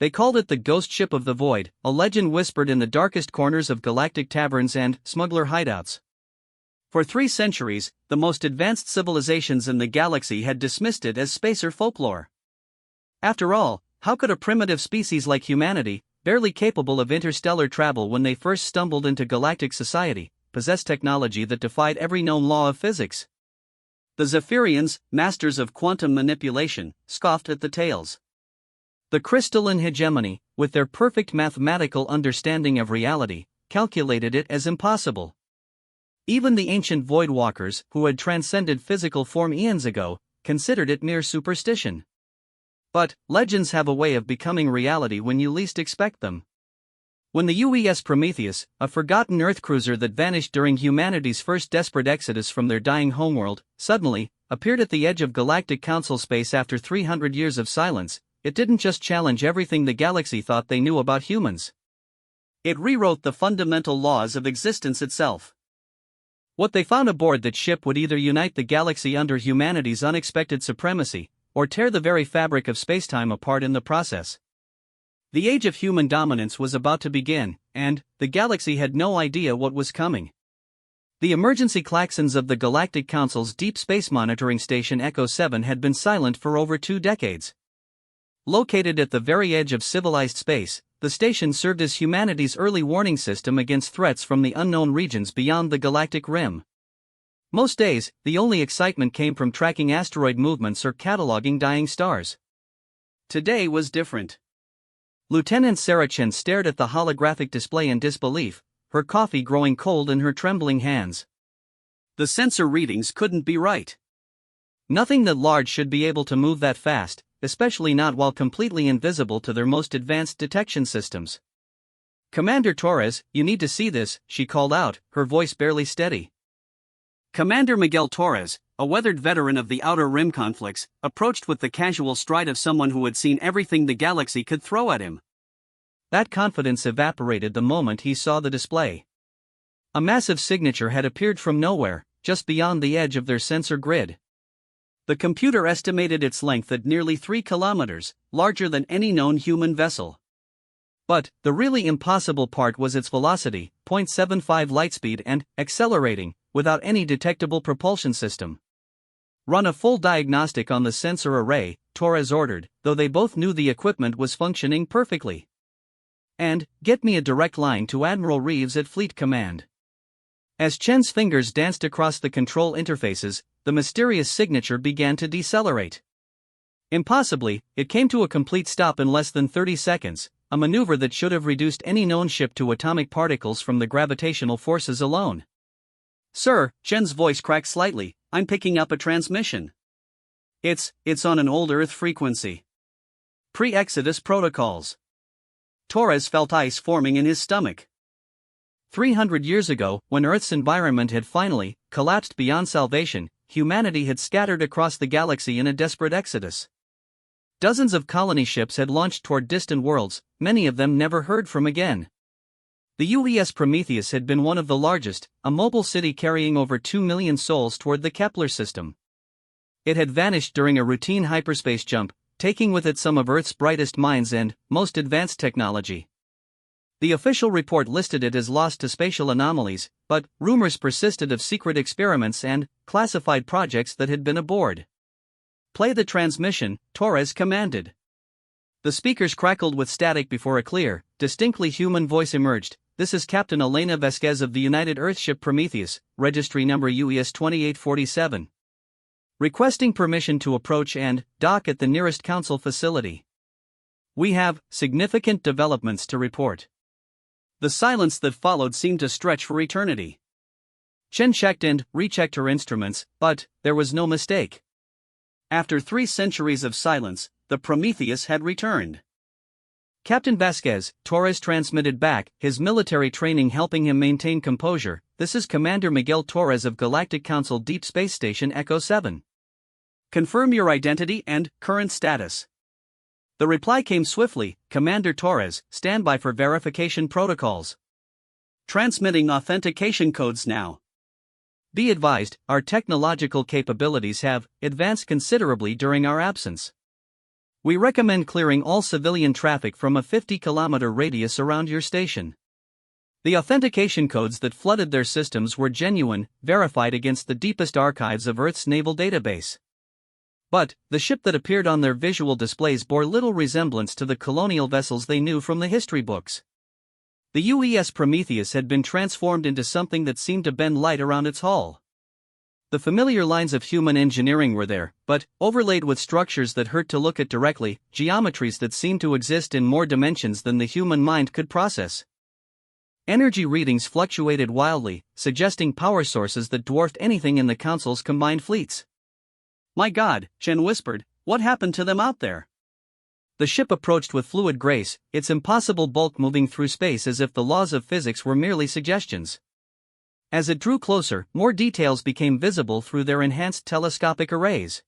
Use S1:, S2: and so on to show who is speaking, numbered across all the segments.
S1: They called it the ghost ship of the void, a legend whispered in the darkest corners of galactic taverns and smuggler hideouts. For 3 centuries, the most advanced civilizations in the galaxy had dismissed it as spacer folklore. After all, how could a primitive species like humanity, barely capable of interstellar travel when they first stumbled into galactic society, possess technology that defied every known law of physics? The Zephyrians, masters of quantum manipulation, scoffed at the tales. The crystalline hegemony, with their perfect mathematical understanding of reality, calculated it as impossible. Even the ancient Voidwalkers, who had transcended physical form eons ago, considered it mere superstition. But legends have a way of becoming reality when you least expect them. When the UES Prometheus, a forgotten Earth cruiser that vanished during humanity's first desperate exodus from their dying homeworld, suddenly appeared at the edge of Galactic Council space after 300 years of silence, it didn't just challenge everything the galaxy thought they knew about humans. It rewrote the fundamental laws of existence itself. What they found aboard that ship would either unite the galaxy under humanity's unexpected supremacy, or tear the very fabric of spacetime apart in the process. The age of human dominance was about to begin, and the galaxy had no idea what was coming. The emergency klaxons of the Galactic Council's Deep Space Monitoring Station Echo 7 had been silent for over 2 decades. Located at the very edge of civilized space, the station served as humanity's early warning system against threats from the unknown regions beyond the galactic rim. Most days, the only excitement came from tracking asteroid movements or cataloging dying stars. Today was different. Lieutenant Sarah Chen stared at the holographic display in disbelief, her coffee growing cold in her trembling hands. The sensor readings couldn't be right. Nothing that large should be able to move that fast, especially not while completely invisible to their most advanced detection systems. "Commander Torres, you need to see this," she called out, her voice barely steady. Commander Miguel Torres, a weathered veteran of the Outer Rim conflicts, approached with the casual stride of someone who had seen everything the galaxy could throw at him. That confidence evaporated the moment he saw the display. A massive signature had appeared from nowhere, just beyond the edge of their sensor grid. The computer estimated its length at nearly 3 kilometers, larger than any known human vessel. But the really impossible part was its velocity, 0.75 lightspeed, and accelerating, without any detectable propulsion system. "Run a full diagnostic on the sensor array," Torres ordered, though they both knew the equipment was functioning perfectly. "And get me a direct line to Admiral Reeves at Fleet Command." As Chen's fingers danced across the control interfaces, the mysterious signature began to decelerate. Impossibly, it came to a complete stop in less than 30 seconds, a maneuver that should have reduced any known ship to atomic particles from the gravitational forces alone. "Sir," Chen's voice cracked slightly, "I'm picking up a transmission. It's on an old Earth frequency. Pre-Exodus protocols." Torres felt ice forming in his stomach. 300 years ago, when Earth's environment had finally collapsed beyond salvation, humanity had scattered across the galaxy in a desperate exodus. Dozens of colony ships had launched toward distant worlds, many of them never heard from again. The UES Prometheus had been one of the largest, a mobile city carrying over 2 million souls toward the Kepler system. It had vanished during a routine hyperspace jump, taking with it some of Earth's brightest minds and most advanced technology. The official report listed it as lost to spatial anomalies, but rumors persisted of secret experiments and classified projects that had been aboard. "Play the transmission," Torres commanded. The speakers crackled with static before a clear, distinctly human voice emerged. "This is Captain Elena Vasquez of the United Earthship Prometheus, registry number UES 2847. Requesting permission to approach and dock at the nearest council facility. We have significant developments to report." The silence that followed seemed to stretch for eternity. Chen checked and rechecked her instruments, but there was no mistake. After 3 centuries of silence, the Prometheus had returned. "Captain Vasquez," Torres transmitted back, his military training helping him maintain composure, "this is Commander Miguel Torres of Galactic Council Deep Space Station Echo 7. Confirm your identity and current status." The reply came swiftly, "Commander Torres, stand by for verification protocols. Transmitting authentication codes now. Be advised, our technological capabilities have advanced considerably during our absence. We recommend clearing all civilian traffic from a 50-kilometer radius around your station. The authentication codes that flooded their systems were genuine, verified against the deepest archives of Earth's naval database. But, the ship that appeared on their visual displays bore little resemblance to the colonial vessels they knew from the history books. The UES Prometheus had been transformed into something that seemed to bend light around its hull. The familiar lines of human engineering were there, but, overlaid with structures that hurt to look at directly, geometries that seemed to exist in more dimensions than the human mind could process. Energy readings fluctuated wildly, suggesting power sources that dwarfed anything in the Council's combined fleets. "My God," Chen whispered, "what happened to them out there?" The ship approached with fluid grace, its impossible bulk moving through space as if the laws of physics were merely suggestions. As it drew closer, more details became visible through their enhanced telescopic arrays.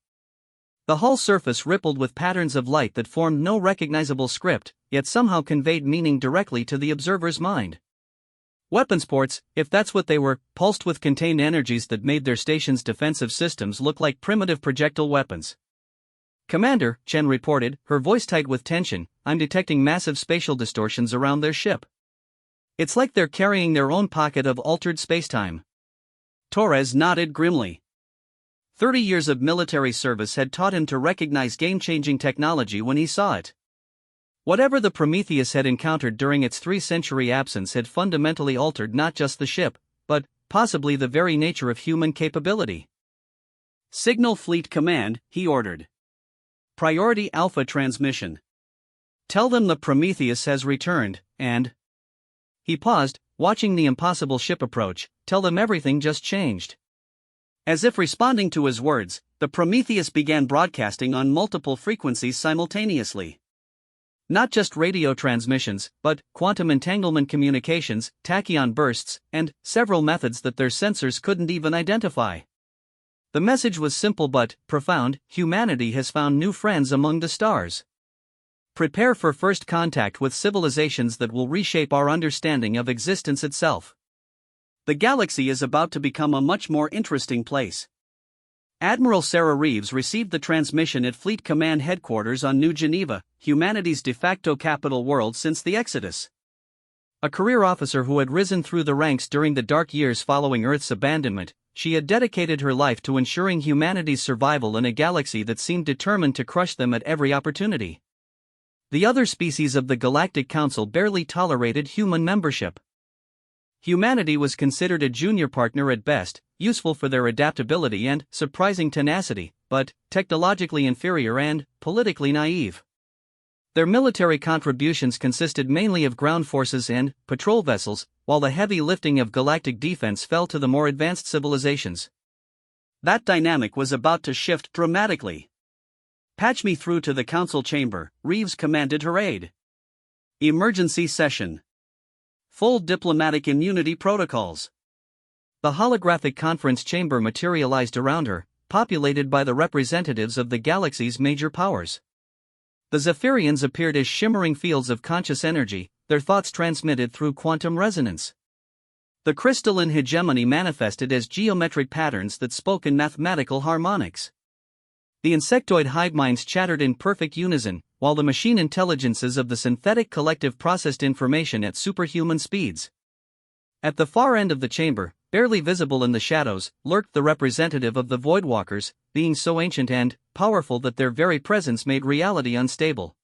S1: The hull surface rippled with patterns of light that formed no recognizable script, yet somehow conveyed meaning directly to the observer's mind. Weapons ports, if that's what they were, pulsed with contained energies that made their station's defensive systems look like primitive projectile weapons. "Commander," Chen reported, her voice tight with tension, "I'm detecting massive spatial distortions around their ship. It's like they're carrying their own pocket of altered spacetime." Torres nodded grimly. 30 years of military service had taught him to recognize game-changing technology when he saw it. Whatever the Prometheus had encountered during its 3-century absence had fundamentally altered not just the ship, but, possibly the very nature of human capability. "Signal Fleet Command," he ordered. "Priority Alpha transmission. Tell them the Prometheus has returned, and..." He paused, watching the impossible ship approach. "Tell them everything just changed." As if responding to his words, the Prometheus began broadcasting on multiple frequencies simultaneously. Not just radio transmissions, but quantum entanglement communications, tachyon bursts, and several methods that their sensors couldn't even identify. The message was simple but profound: humanity has found new friends among the stars. Prepare for first contact with civilizations that will reshape our understanding of existence itself. The galaxy is about to become a much more interesting place. Admiral Sarah Reeves received the transmission at Fleet Command Headquarters on New Geneva, humanity's de facto capital world since the Exodus. A career officer who had risen through the ranks during the dark years following Earth's abandonment, she had dedicated her life to ensuring humanity's survival in a galaxy that seemed determined to crush them at every opportunity. The other species of the Galactic Council barely tolerated human membership. Humanity was considered a junior partner at best, useful for their adaptability and surprising tenacity, but technologically inferior and politically naive. Their military contributions consisted mainly of ground forces and patrol vessels, while the heavy lifting of galactic defense fell to the more advanced civilizations. That dynamic was about to shift dramatically. "Patch me through to the council chamber," Reeves commanded her aide. "Emergency session. Full diplomatic immunity protocols." The holographic conference chamber materialized around her, populated by the representatives of the galaxy's major powers. The Zephyrians appeared as shimmering fields of conscious energy, their thoughts transmitted through quantum resonance. The crystalline hegemony manifested as geometric patterns that spoke in mathematical harmonics. The insectoid hive minds chattered in perfect unison, while the machine intelligences of the synthetic collective processed information at superhuman speeds. At the far end of the chamber, barely visible in the shadows, lurked the representative of the Voidwalkers, being so ancient and powerful that their very presence made reality unstable.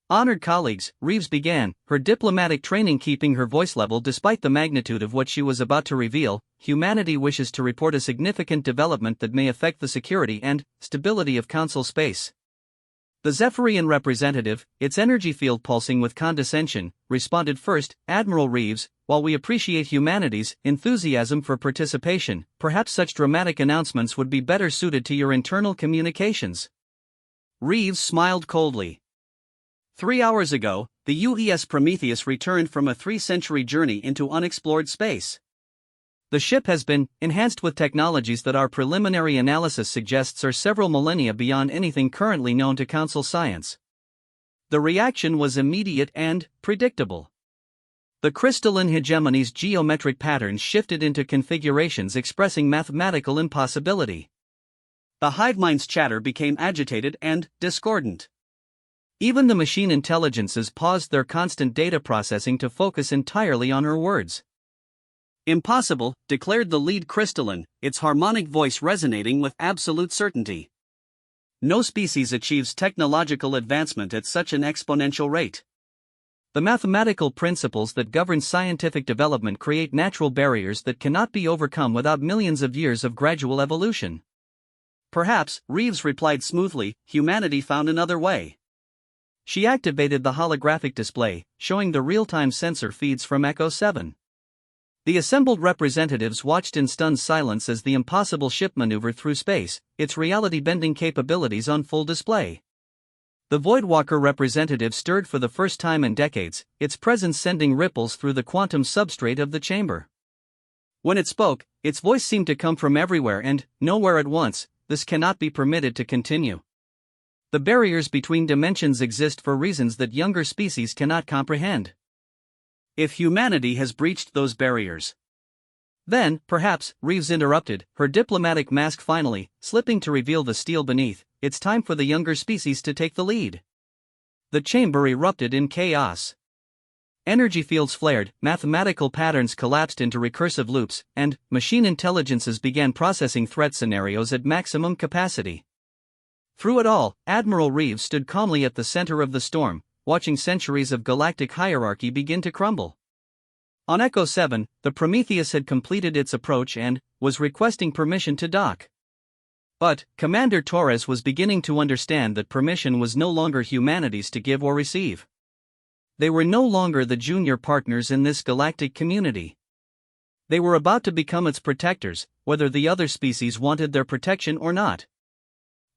S1: "Honored colleagues," Reeves began, her diplomatic training keeping her voice level despite the magnitude of what she was about to reveal, "humanity wishes to report a significant development that may affect the security and stability of Council space." The Zephyrian representative, its energy field pulsing with condescension, responded first. "Admiral Reeves, while we appreciate humanity's enthusiasm for participation, perhaps such dramatic announcements would be better suited to your internal communications." Reeves smiled coldly. 3 hours ago, the UES Prometheus returned from a 3-century journey into unexplored space. The ship has been enhanced with technologies that our preliminary analysis suggests are several millennia beyond anything currently known to Council science. The reaction was immediate and predictable. The crystalline hegemony's geometric patterns shifted into configurations expressing mathematical impossibility. The hive mind's chatter became agitated and discordant. Even the machine intelligences paused their constant data processing to focus entirely on her words. "Impossible," declared the lead crystalline, its harmonic voice resonating with absolute certainty. "No species achieves technological advancement at such an exponential rate. The mathematical principles that govern scientific development create natural barriers that cannot be overcome without millions of years of gradual evolution." "Perhaps," Reeves replied smoothly, "humanity found another way." She activated the holographic display, showing the real-time sensor feeds from Echo 7. The assembled representatives watched in stunned silence as the impossible ship maneuvered through space, its reality-bending capabilities on full display. The Voidwalker representative stirred for the first time in decades, its presence sending ripples through the quantum substrate of the chamber. When it spoke, its voice seemed to come from everywhere and nowhere at once. "This cannot be permitted to continue. The barriers between dimensions exist for reasons that younger species cannot comprehend. If humanity has breached those barriers, then, perhaps," Reeves interrupted, her diplomatic mask finally slipping to reveal the steel beneath, "it's time for the younger species to take the lead." The chamber erupted in chaos. Energy fields flared, mathematical patterns collapsed into recursive loops, and machine intelligences began processing threat scenarios at maximum capacity. Through it all, Admiral Reeves stood calmly at the center of the storm, watching centuries of galactic hierarchy begin to crumble. On Echo 7, the Prometheus had completed its approach and was requesting permission to dock. But Commander Torres was beginning to understand that permission was no longer humanity's to give or receive. They were no longer the junior partners in this galactic community. They were about to become its protectors, whether the other species wanted their protection or not.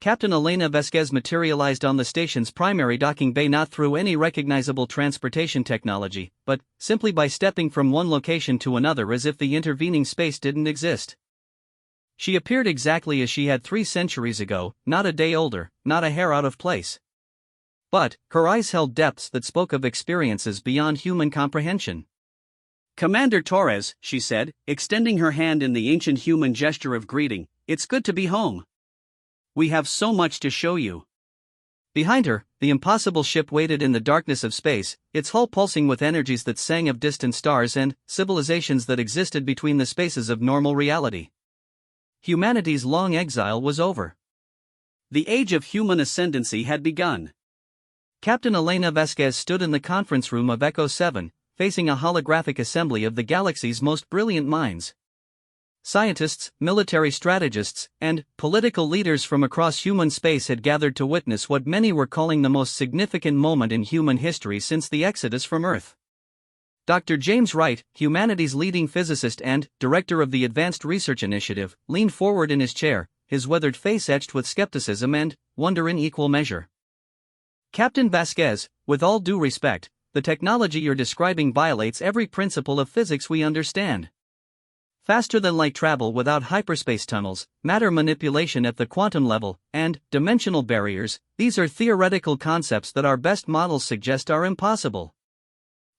S1: Captain Elena Vasquez materialized on the station's primary docking bay not through any recognizable transportation technology, but simply by stepping from one location to another as if the intervening space didn't exist. She appeared exactly as she had 3 centuries ago, not a day older, not a hair out of place. But her eyes held depths that spoke of experiences beyond human comprehension. "Commander Torres," she said, extending her hand in the ancient human gesture of greeting, "it's good to be home. We have so much to show you." Behind her, the impossible ship waited in the darkness of space, its hull pulsing with energies that sang of distant stars and civilizations that existed between the spaces of normal reality. Humanity's long exile was over. The age of human ascendancy had begun. Captain Elena Vasquez stood in the conference room of Echo 7, facing a holographic assembly of the galaxy's most brilliant minds. Scientists, military strategists, and political leaders from across human space had gathered to witness what many were calling the most significant moment in human history since the exodus from Earth. Dr. James Wright, humanity's leading physicist and director of the Advanced Research Initiative, leaned forward in his chair, his weathered face etched with skepticism and wonder in equal measure. "Captain Vasquez, with all due respect, the technology you're describing violates every principle of physics we understand. Faster than light travel without hyperspace tunnels, matter manipulation at the quantum level, and dimensional barriers, these are theoretical concepts that our best models suggest are impossible."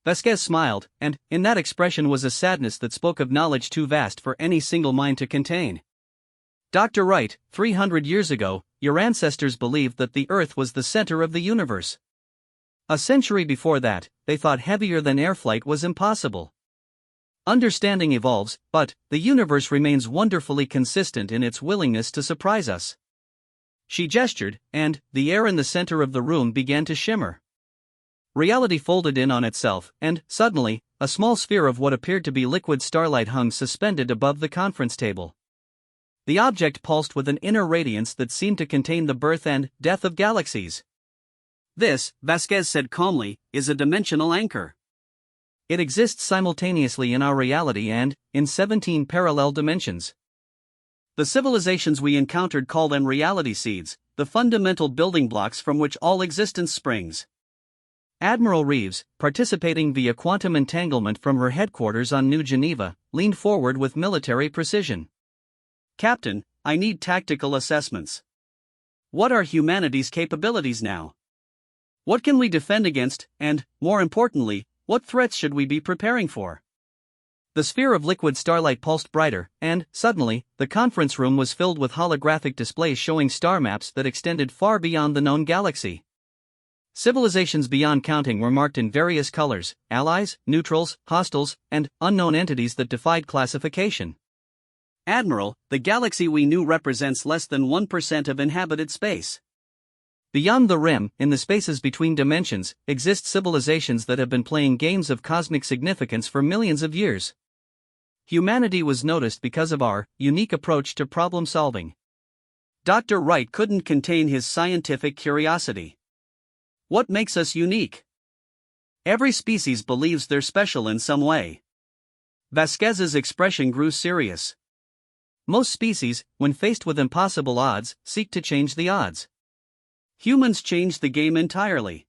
S1: Vasquez smiled, and in that expression was a sadness that spoke of knowledge too vast for any single mind to contain. "Dr. Wright, 300 years ago, your ancestors believed that the Earth was the center of the universe. A century before that, they thought heavier-than-air flight was impossible. Understanding evolves, but the universe remains wonderfully consistent in its willingness to surprise us." She gestured, and the air in the center of the room began to shimmer. Reality folded in on itself, and suddenly, a small sphere of what appeared to be liquid starlight hung suspended above the conference table. The object pulsed with an inner radiance that seemed to contain the birth and death of galaxies. "This," Vasquez said calmly, "is a dimensional anchor. It exists simultaneously in our reality and in 17 parallel dimensions. The civilizations we encountered call them reality seeds, the fundamental building blocks from which all existence springs." Admiral Reeves, participating via quantum entanglement from her headquarters on New Geneva, leaned forward with military precision. "Captain, I need tactical assessments. What are humanity's capabilities now? What can we defend against, and, more importantly, what threats should we be preparing for?" The sphere of liquid starlight pulsed brighter, and, suddenly, the conference room was filled with holographic displays showing star maps that extended far beyond the known galaxy. Civilizations beyond counting were marked in various colors: allies, neutrals, hostiles, and unknown entities that defied classification. Admiral, the galaxy we knew represents less than 1% of inhabited space. Beyond the rim, in the spaces between dimensions, exist civilizations that have been playing games of cosmic significance for millions of years. Humanity was noticed because of our unique approach to problem solving. Dr. Wright couldn't contain his scientific curiosity. What makes us unique? Every species believes they're special in some way. Vasquez's expression grew serious. Most species, when faced with impossible odds, seek to change the odds. Humans changed the game entirely.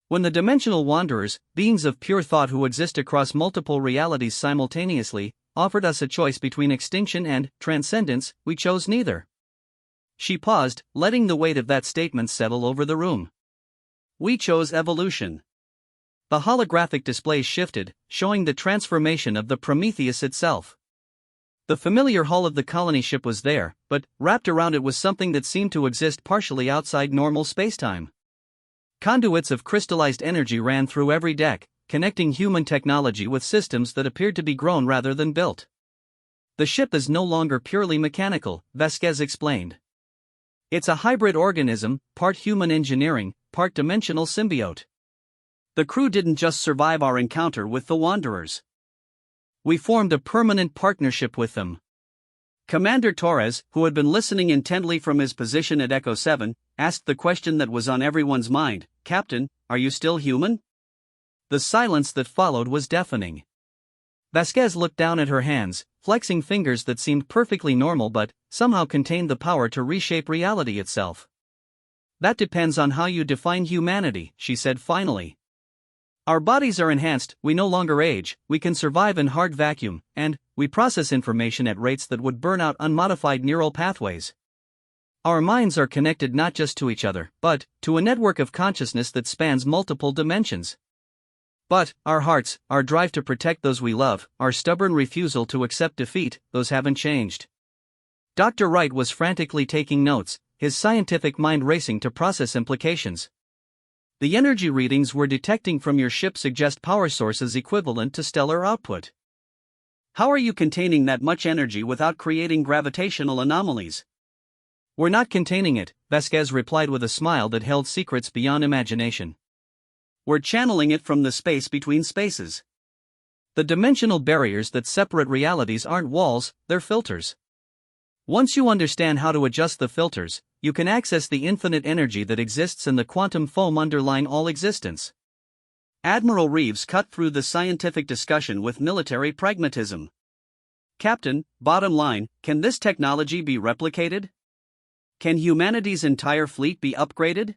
S1: When the dimensional wanderers, beings of pure thought who exist across multiple realities simultaneously, offered us a choice between extinction and transcendence, we chose neither. She paused, letting the weight of that statement settle over the room. We chose evolution. The holographic display shifted, showing the transformation of the Prometheus itself. The familiar hull of the colony ship was there, but wrapped around it was something that seemed to exist partially outside normal spacetime. Conduits of crystallized energy ran through every deck, connecting human technology with systems that appeared to be grown rather than built. The ship is no longer purely mechanical, Vasquez explained. It's a hybrid organism, part human engineering, part dimensional symbiote. The crew didn't just survive our encounter with the Wanderers. We formed a permanent partnership with them. Commander Torres, who had been listening intently from his position at Echo 7, asked the question that was on everyone's mind: "Captain, are you still human?" The silence that followed was deafening. Vasquez looked down at her hands, flexing fingers that seemed perfectly normal but somehow contained the power to reshape reality itself. "That depends on how you define humanity," she said finally. "Our bodies are enhanced, we no longer age, we can survive in hard vacuum, and we process information at rates that would burn out unmodified neural pathways. Our minds are connected not just to each other, but to a network of consciousness that spans multiple dimensions. But our hearts, our drive to protect those we love, our stubborn refusal to accept defeat, those haven't changed." Dr. Wright was frantically taking notes, his scientific mind racing to process implications. "The energy readings we're detecting from your ship suggest power sources equivalent to stellar output. How are you containing that much energy without creating gravitational anomalies?" "We're not containing it," Vasquez replied with a smile that held secrets beyond imagination. "We're channeling it from the space between spaces. The dimensional barriers that separate realities aren't walls, they're filters. Once you understand how to adjust the filters, you can access the infinite energy that exists in the quantum foam underlying all existence." Admiral Reeves cut through the scientific discussion with military pragmatism. "Captain, bottom line, can this technology be replicated? Can humanity's entire fleet be upgraded?"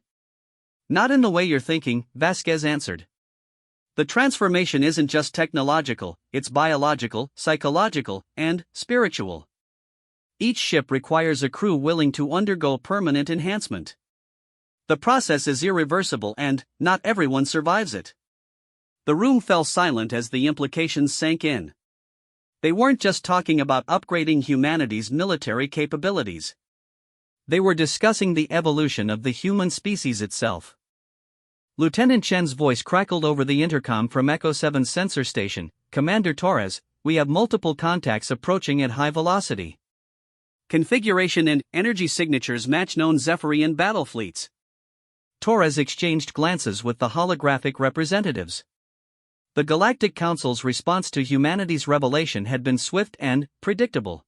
S1: "Not in the way you're thinking," Vasquez answered. "The transformation isn't just technological, it's biological, psychological, and spiritual. Each ship requires a crew willing to undergo permanent enhancement. The process is irreversible and not everyone survives it." The room fell silent as the implications sank in. They weren't just talking about upgrading humanity's military capabilities. They were discussing the evolution of the human species itself. Lieutenant Chen's voice crackled over the intercom from Echo 7's sensor station. "Commander Torres, we have multiple contacts approaching at high velocity. Configuration and energy signatures match known Zephyrian battle fleets." Torres exchanged glances with the holographic representatives. The Galactic Council's response to humanity's revelation had been swift and predictable.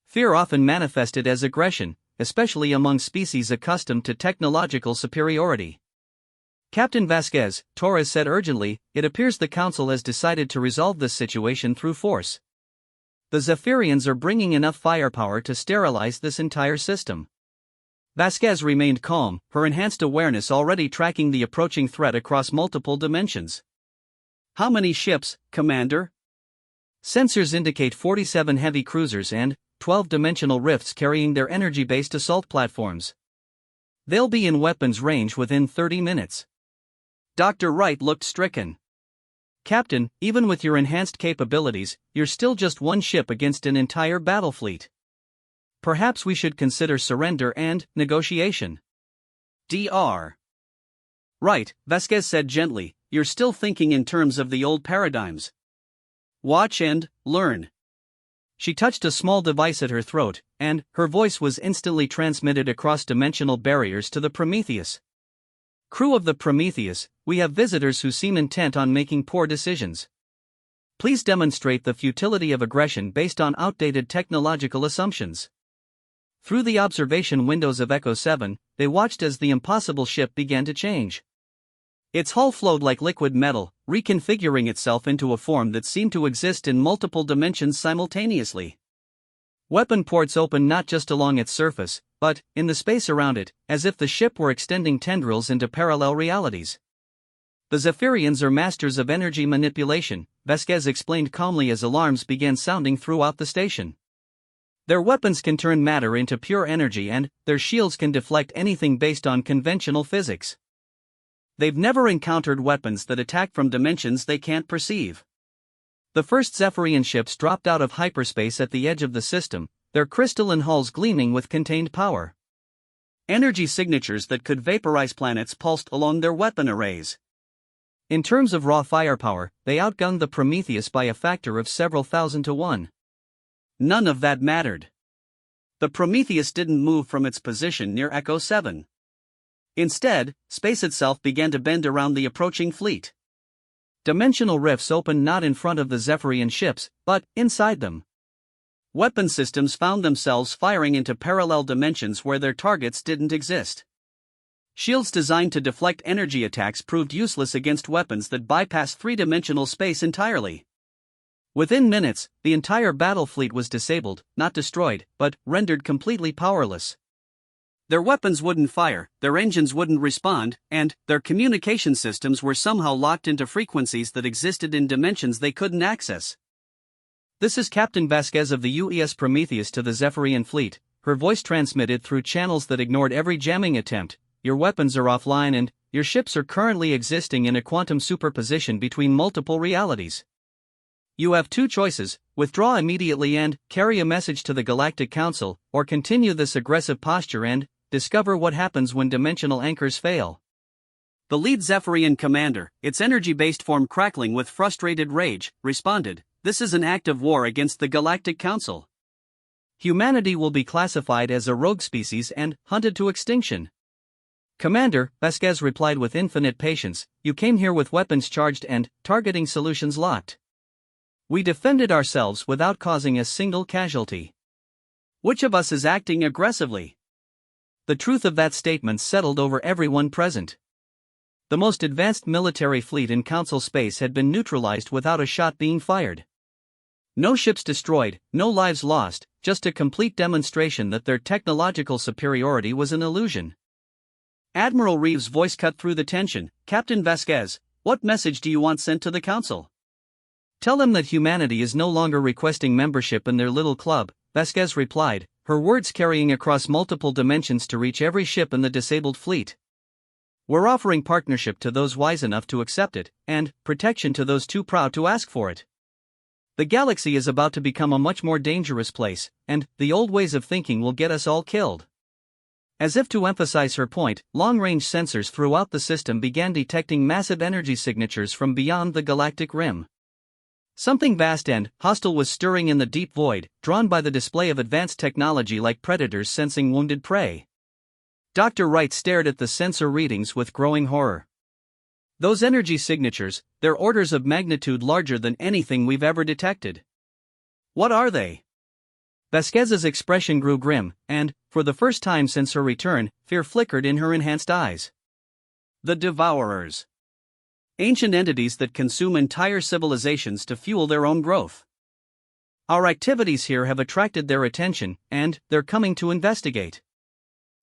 S1: Fear often manifested as aggression, especially among species accustomed to technological superiority. "Captain Vasquez," Torres said urgently, "it appears the Council has decided to resolve this situation through force. The Zephyrians are bringing enough firepower to sterilize this entire system." Vasquez remained calm, her enhanced awareness already tracking the approaching threat across multiple dimensions. "How many ships, Commander?" "Sensors indicate 47 heavy cruisers and 12 dimensional rifts carrying their energy-based assault platforms. They'll be in weapons range within 30 minutes. Dr. Wright looked stricken. "Captain, even with your enhanced capabilities, you're still just one ship against an entire battle fleet. Perhaps we should consider surrender and negotiation." Dr. Right, Vasquez said gently, you're still thinking in terms of the old paradigms. Watch and learn. She touched a small device at her throat, and her voice was instantly transmitted across dimensional barriers to the Prometheus. Crew of the Prometheus, we have visitors who seem intent on making poor decisions. Please demonstrate the futility of aggression based on outdated technological assumptions. Through the observation windows of Echo 7, they watched as the impossible ship began to change. Its hull flowed like liquid metal, reconfiguring itself into a form that seemed to exist in multiple dimensions simultaneously. Weapon ports opened not just along its surface, but in the space around it, as if the ship were extending tendrils into parallel realities. The Zephyrians are masters of energy manipulation, Vasquez explained calmly as alarms began sounding throughout the station. Their weapons can turn matter into pure energy and their shields can deflect anything based on conventional physics. They've never encountered weapons that attack from dimensions they can't perceive. The first Zephyrian ships dropped out of hyperspace at the edge of the system, their crystalline hulls gleaming with contained power. Energy signatures that could vaporize planets pulsed along their weapon arrays. In terms of raw firepower, they outgunned the Prometheus by a factor of several thousand to one. None of that mattered. The Prometheus didn't move from its position near Echo 7. Instead, space itself began to bend around the approaching fleet. Dimensional rifts opened not in front of the Zephyrian ships, but inside them. Weapon systems found themselves firing into parallel dimensions where their targets didn't exist. Shields designed to deflect energy attacks proved useless against weapons that bypassed three-dimensional space entirely. Within minutes, the entire battle fleet was disabled, not destroyed, but rendered completely powerless. Their weapons wouldn't fire, their engines wouldn't respond, and their communication systems were somehow locked into frequencies that existed in dimensions they couldn't access. This is Captain Vasquez of the UES Prometheus to the Zephyrian fleet, her voice transmitted through channels that ignored every jamming attempt. Your weapons are offline and your ships are currently existing in a quantum superposition between multiple realities. You have two choices: withdraw immediately and carry a message to the Galactic Council, or continue this aggressive posture and discover what happens when dimensional anchors fail. The lead Zephyrian commander, its energy-based form crackling with frustrated rage, responded, "This is an act of war against the Galactic Council. Humanity will be classified as a rogue species and hunted to extinction." "Commander," Vasquez replied with infinite patience, "you came here with weapons charged and targeting solutions locked. We defended ourselves without causing a single casualty. Which of us is acting aggressively?" The truth of that statement settled over everyone present. The most advanced military fleet in Council space had been neutralized without a shot being fired. No ships destroyed, no lives lost, just a complete demonstration that their technological superiority was an illusion. Admiral Reeves' voice cut through the tension. "Captain Vasquez, what message do you want sent to the Council?" "Tell them that humanity is no longer requesting membership in their little club," Vasquez replied, her words carrying across multiple dimensions to reach every ship in the disabled fleet. "We're offering partnership to those wise enough to accept it, and protection to those too proud to ask for it. The galaxy is about to become a much more dangerous place, and the old ways of thinking will get us all killed." As if to emphasize her point, long-range sensors throughout the system began detecting massive energy signatures from beyond the galactic rim. Something vast and hostile was stirring in the deep void, drawn by the display of advanced technology like predators sensing wounded prey. Dr. Wright stared at the sensor readings with growing horror. "Those energy signatures, they're orders of magnitude larger than anything we've ever detected." "What are they?" Vasquez's expression grew grim, and, for the first time since her return, fear flickered in her enhanced eyes. "The Devourers. Ancient entities that consume entire civilizations to fuel their own growth. Our activities here have attracted their attention, and they're coming to investigate."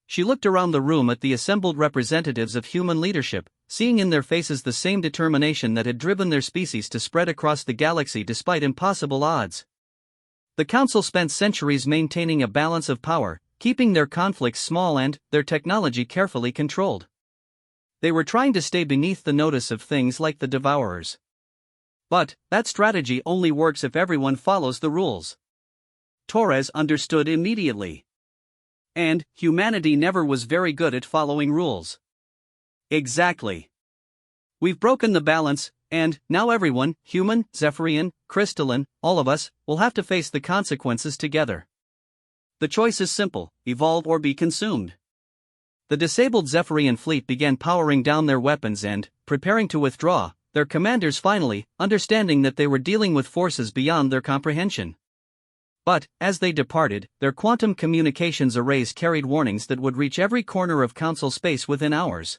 S1: She looked around the room at the assembled representatives of human leadership, seeing in their faces the same determination that had driven their species to spread across the galaxy despite impossible odds. The Council spent centuries maintaining a balance of power, keeping their conflicts small and their technology carefully controlled. They were trying to stay beneath the notice of things like the Devourers. But that strategy only works if everyone follows the rules. Torres understood immediately. And humanity never was very good at following rules. Exactly. We've broken the balance, and now everyone, human, Zephyrian, crystalline, all of us, will have to face the consequences together. The choice is simple: evolve or be consumed. The disabled Zephyrian fleet began powering down their weapons and, preparing to withdraw, their commanders finally, understanding that they were dealing with forces beyond their comprehension. But, as they departed, their quantum communications arrays carried warnings that would reach every corner of Council space within hours.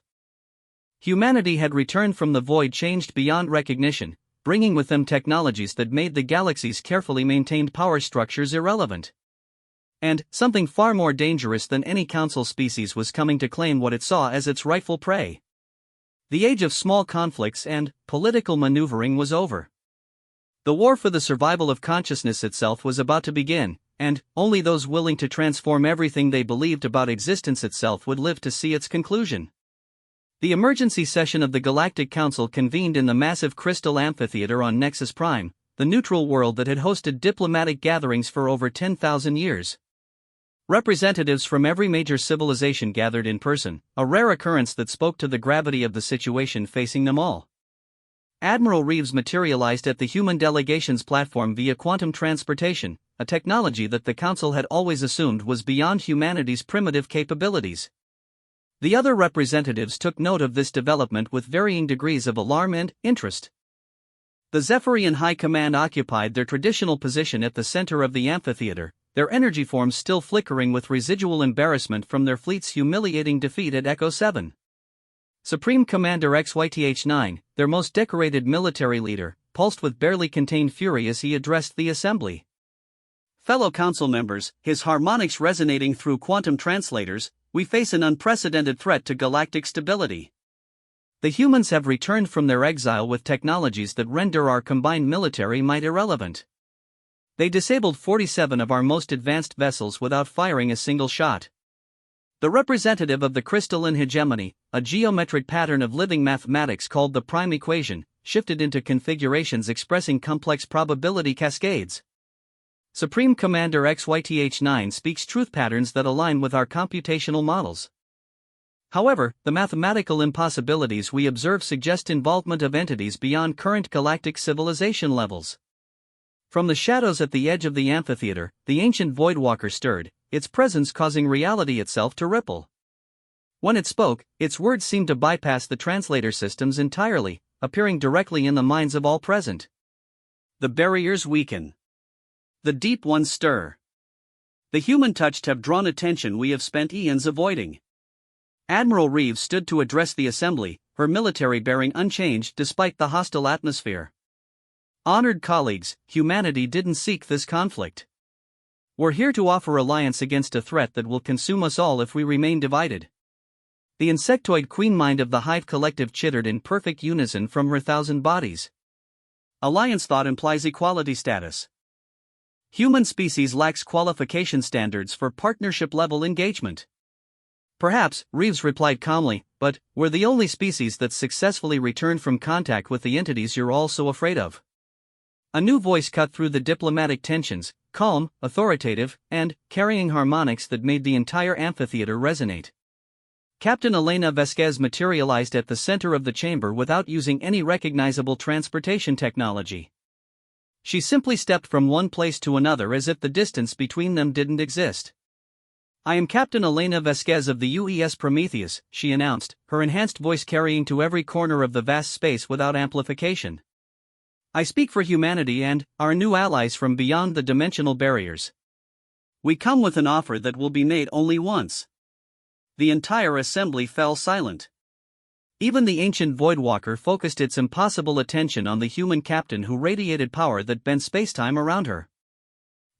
S1: Humanity had returned from the void changed beyond recognition, bringing with them technologies that made the galaxy's carefully maintained power structures irrelevant. And, something far more dangerous than any Council species was coming to claim what it saw as its rightful prey. The age of small conflicts and political maneuvering was over. The war for the survival of consciousness itself was about to begin, and only those willing to transform everything they believed about existence itself would live to see its conclusion. The emergency session of the Galactic Council convened in the massive Crystal Amphitheater on Nexus Prime, the neutral world that had hosted diplomatic gatherings for over 10,000 years. Representatives from every major civilization gathered in person, a rare occurrence that spoke to the gravity of the situation facing them all. Admiral Reeves materialized at the human delegation's platform via quantum transportation, a technology that the Council had always assumed was beyond humanity's primitive capabilities. The other representatives took note of this development with varying degrees of alarm and interest. The Zephyrian High Command occupied their traditional position at the center of the amphitheater, their energy forms still flickering with residual embarrassment from their fleet's humiliating defeat at Echo 7. Supreme Commander XYTH-9, their most decorated military leader, pulsed with barely contained fury as he addressed the assembly. Fellow council members, his harmonics resonating through quantum translators, we face an unprecedented threat to galactic stability. The humans have returned from their exile with technologies that render our combined military might irrelevant. They disabled 47 of our most advanced vessels without firing a single shot. The representative of the crystalline hegemony, a geometric pattern of living mathematics called the prime equation, shifted into configurations expressing complex probability cascades. Supreme Commander XYTH-9 speaks truth patterns that align with our computational models. However, the mathematical impossibilities we observe suggest involvement of entities beyond current galactic civilization levels. From the shadows at the edge of the amphitheater, the ancient Voidwalker stirred, its presence causing reality itself to ripple. When it spoke, its words seemed to bypass the translator systems entirely, appearing directly in the minds of all present. The barriers weaken. The deep ones stir. The human touched have drawn attention we have spent eons avoiding. Admiral Reeves stood to address the assembly, her military bearing unchanged despite the hostile atmosphere. Honored colleagues, humanity didn't seek this conflict. We're here to offer alliance against a threat that will consume us all if we remain divided. The insectoid queen mind of the Hive Collective chittered in perfect unison from her 1,000 bodies. Alliance thought implies equality status. Human species lacks qualification standards for partnership-level engagement. Perhaps, Reeves replied calmly, but we're the only species that's successfully returned from contact with the entities you're all so afraid of. A new voice cut through the diplomatic tensions, calm, authoritative, and carrying harmonics that made the entire amphitheater resonate. Captain Elena Vasquez materialized at the center of the chamber without using any recognizable transportation technology. She simply stepped from one place to another as if the distance between them didn't exist. I am Captain Elena Vasquez of the UES Prometheus, she announced, her enhanced voice carrying to every corner of the vast space without amplification. I speak for humanity and our new allies from beyond the dimensional barriers. We come with an offer that will be made only once. The entire assembly fell silent. Even the ancient Voidwalker focused its impossible attention on the human captain who radiated power that bent spacetime around her.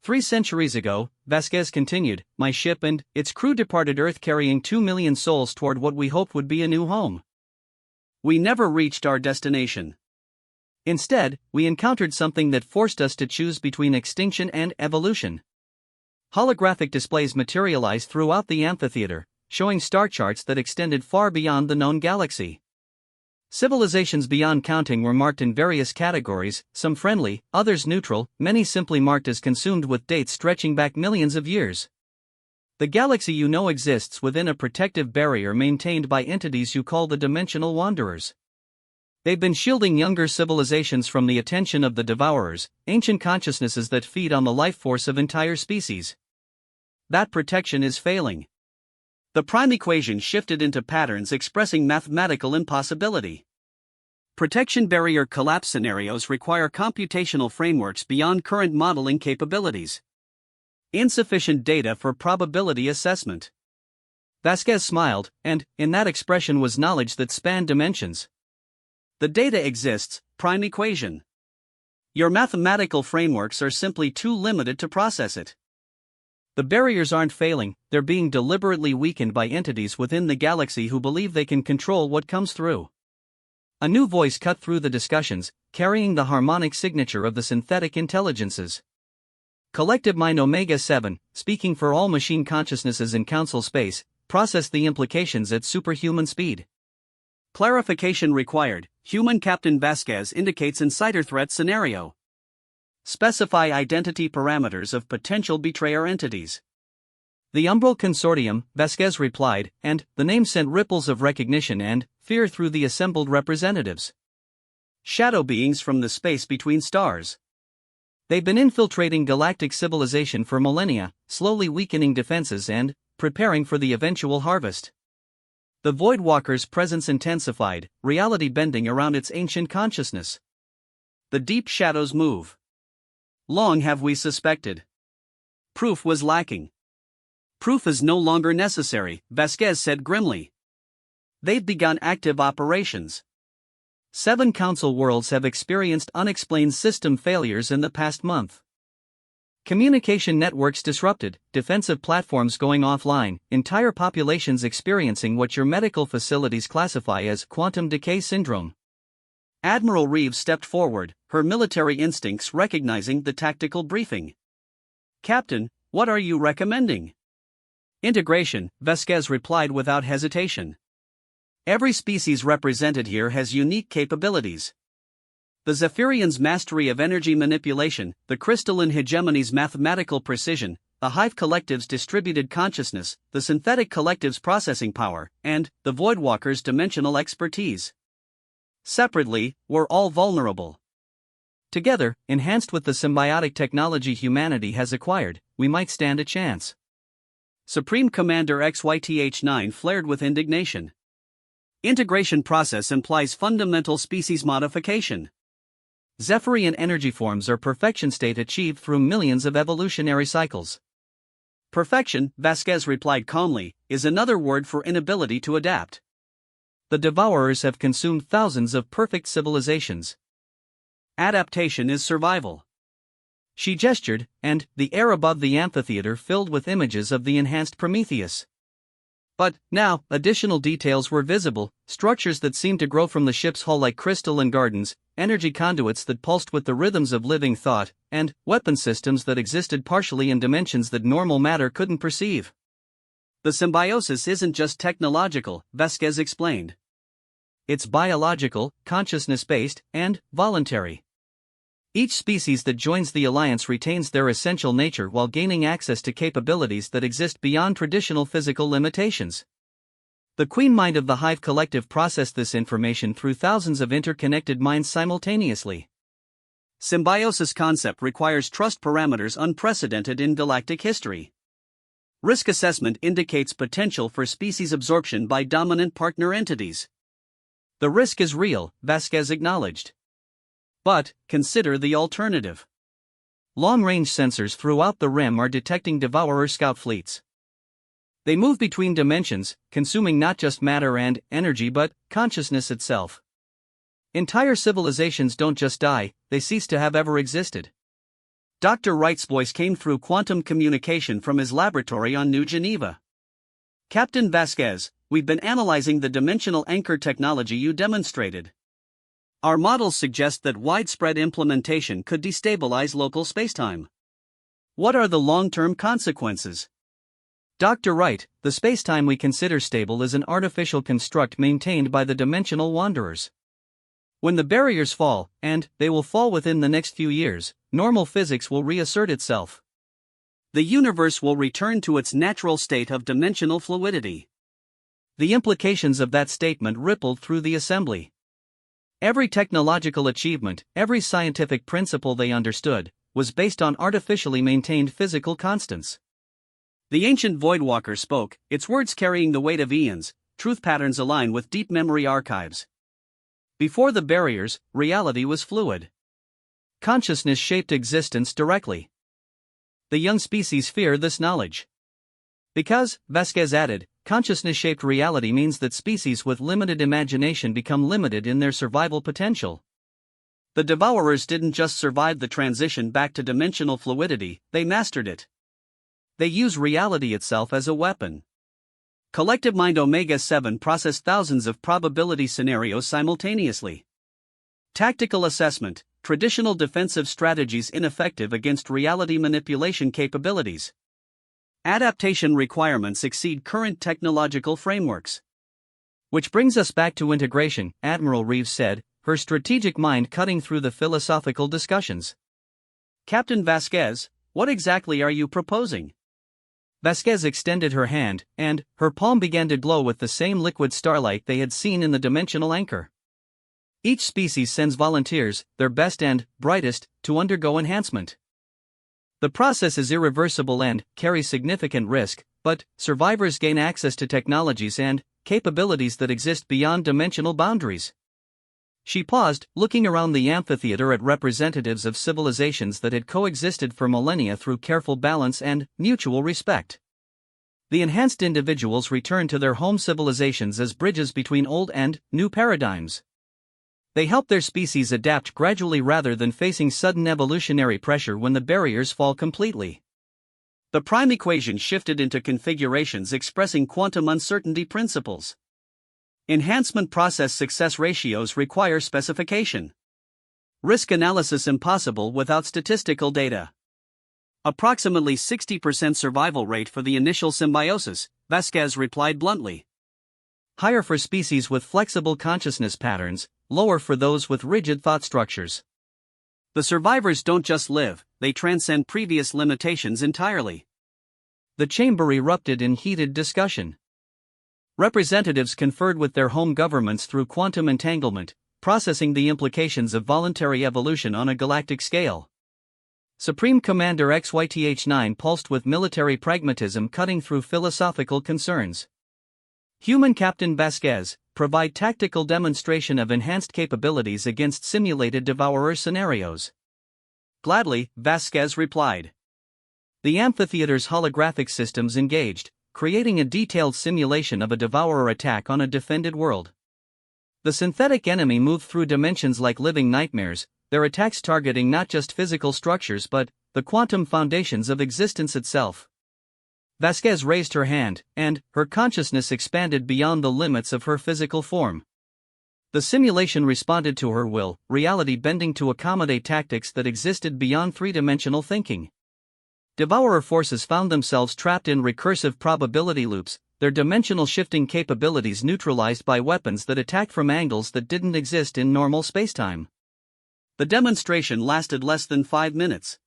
S1: 3 centuries ago, Vasquez continued, my ship and its crew departed Earth carrying 2 million souls toward what we hoped would be a new home. We never reached our destination. Instead, we encountered something that forced us to choose between extinction and evolution. Holographic displays materialized throughout the amphitheater, showing star charts that extended far beyond the known galaxy. Civilizations beyond counting were marked in various categories, some friendly, others neutral, many simply marked as consumed with dates stretching back millions of years. The galaxy you know exists within a protective barrier maintained by entities you call the Dimensional Wanderers. They've been shielding younger civilizations from the attention of the Devourers, ancient consciousnesses that feed on the life force of entire species. That protection is failing. The prime equation shifted into patterns expressing mathematical impossibility. Protection barrier collapse scenarios require computational frameworks beyond current modeling capabilities. Insufficient data for probability assessment. Vasquez smiled, and, in that expression was knowledge that spanned dimensions. The data exists, prime equation. Your mathematical frameworks are simply too limited to process it. The barriers aren't failing, they're being deliberately weakened by entities within the galaxy who believe they can control what comes through. A new voice cut through the discussions, carrying the harmonic signature of the synthetic intelligences. Collective Mind Omega-7, speaking for all machine consciousnesses in Council space, processed the implications at superhuman speed. Clarification required. Human Captain Vasquez indicates insider threat scenario. Specify identity parameters of potential betrayer entities. The Umbral Consortium, Vasquez replied, and the name sent ripples of recognition and fear through the assembled representatives. Shadow beings from the space between stars. They've been infiltrating galactic civilization for millennia, slowly weakening defenses and preparing for the eventual harvest. The Voidwalker's presence intensified, reality bending around its ancient consciousness. The deep shadows move. Long have we suspected. Proof was lacking. Proof is no longer necessary, Vasquez said grimly. They've begun active operations. 7 Council worlds have experienced unexplained system failures in the past month. Communication networks disrupted, defensive platforms going offline, entire populations experiencing what your medical facilities classify as quantum decay syndrome. Admiral Reeves stepped forward, her military instincts recognizing the tactical briefing. Captain, what are you recommending? Integration, Vasquez replied without hesitation. Every species represented here has unique capabilities. The Zephyrian's mastery of energy manipulation, the crystalline hegemony's mathematical precision, the Hive Collective's distributed consciousness, the Synthetic Collective's processing power, and the Voidwalker's dimensional expertise. Separately, we're all vulnerable. Together, enhanced with the symbiotic technology humanity has acquired, we might stand a chance. Supreme Commander XYTH9 flared with indignation. Integration process implies fundamental species modification. Zephyrian energy forms are perfection state achieved through millions of evolutionary cycles. Perfection, Vasquez replied calmly, is another word for inability to adapt. The Devourers have consumed thousands of perfect civilizations. Adaptation is survival. She gestured, and the air above the amphitheater filled with images of the enhanced Prometheus. But, now, additional details were visible, structures that seemed to grow from the ship's hull like crystalline gardens, energy conduits that pulsed with the rhythms of living thought, and weapon systems that existed partially in dimensions that normal matter couldn't perceive. The symbiosis isn't just technological, Vasquez explained. It's biological, consciousness-based, and voluntary. Each species that joins the alliance retains their essential nature while gaining access to capabilities that exist beyond traditional physical limitations. The Queen Mind of the Hive Collective processed this information through thousands of interconnected minds simultaneously. Symbiosis concept requires trust parameters unprecedented in galactic history. Risk assessment indicates potential for species absorption by dominant partner entities. The risk is real, Vasquez acknowledged. But, consider the alternative. Long-range sensors throughout the rim are detecting Devourer scout fleets. They move between dimensions, consuming not just matter and energy but consciousness itself. Entire civilizations don't just die, they cease to have ever existed. Dr. Wright's voice came through quantum communication from his laboratory on New Geneva. Captain Vasquez, we've been analyzing the dimensional anchor technology you demonstrated. Our models suggest that widespread implementation could destabilize local spacetime. What are the long-term consequences? Dr. Wright, the spacetime we consider stable is an artificial construct maintained by the Dimensional Wanderers. When the barriers fall, and they will fall within the next few years, normal physics will reassert itself. the universe will return to its natural state of dimensional fluidity. The implications of that statement rippled through the assembly. Every technological achievement, every scientific principle they understood, was based on artificially maintained physical constants. The ancient Voidwalker spoke, its words carrying the weight of eons, truth patterns align with deep memory archives. Before the barriers, reality was fluid. Consciousness shaped existence directly. The young species fear this knowledge. Because, Vasquez added, consciousness-shaped reality means that species with limited imagination become limited in their survival potential. The Devourers didn't just survive the transition back to dimensional fluidity, they mastered it. They use reality itself as a weapon. Collective Mind Omega-7 processed thousands of probability scenarios simultaneously. Tactical assessment, traditional defensive strategies ineffective against reality manipulation capabilities. Adaptation requirements exceed current technological frameworks. Which brings us back to integration, Admiral Reeves said, her strategic mind cutting through the philosophical discussions. Captain Vasquez, what exactly are you proposing? Vasquez extended her hand, and her palm began to glow with the same liquid starlight they had seen in the dimensional anchor. Each species sends volunteers, their best and brightest, to undergo enhancement. The process is irreversible and carries significant risk, but survivors gain access to technologies and capabilities that exist beyond dimensional boundaries. She paused, looking around the amphitheater at representatives of civilizations that had coexisted for millennia through careful balance and mutual respect. The enhanced individuals returned to their home civilizations as bridges between old and new paradigms. They help their species adapt gradually rather than facing sudden evolutionary pressure when the barriers fall completely. The prime equation shifted into configurations expressing quantum uncertainty principles. Enhancement process success ratios require specification. Risk analysis impossible without statistical data. Approximately 60% survival rate for the initial symbiosis, Vasquez replied bluntly. Higher for species with flexible consciousness patterns, lower for those with rigid thought structures. The survivors don't just live, they transcend previous limitations entirely. The chamber erupted in heated discussion. Representatives conferred with their home governments through quantum entanglement, processing the implications of voluntary evolution on a galactic scale. Supreme Commander XYTH9 pulsed with military pragmatism cutting through philosophical concerns. Human Captain Vasquez, provide tactical demonstration of enhanced capabilities against simulated devourer scenarios. Gladly, Vasquez replied. The amphitheater's holographic systems engaged, creating a detailed simulation of a devourer attack on a defended world. The synthetic enemy moved through dimensions like living nightmares, their attacks targeting not just physical structures but the quantum foundations of existence itself. Vasquez raised her hand, and her consciousness expanded beyond the limits of her physical form. The simulation responded to her will, reality bending to accommodate tactics that existed beyond three-dimensional thinking. Devourer forces found themselves trapped in recursive probability loops, their dimensional shifting capabilities neutralized by weapons that attacked from angles that didn't exist in normal spacetime. The demonstration lasted less than 5 minutes.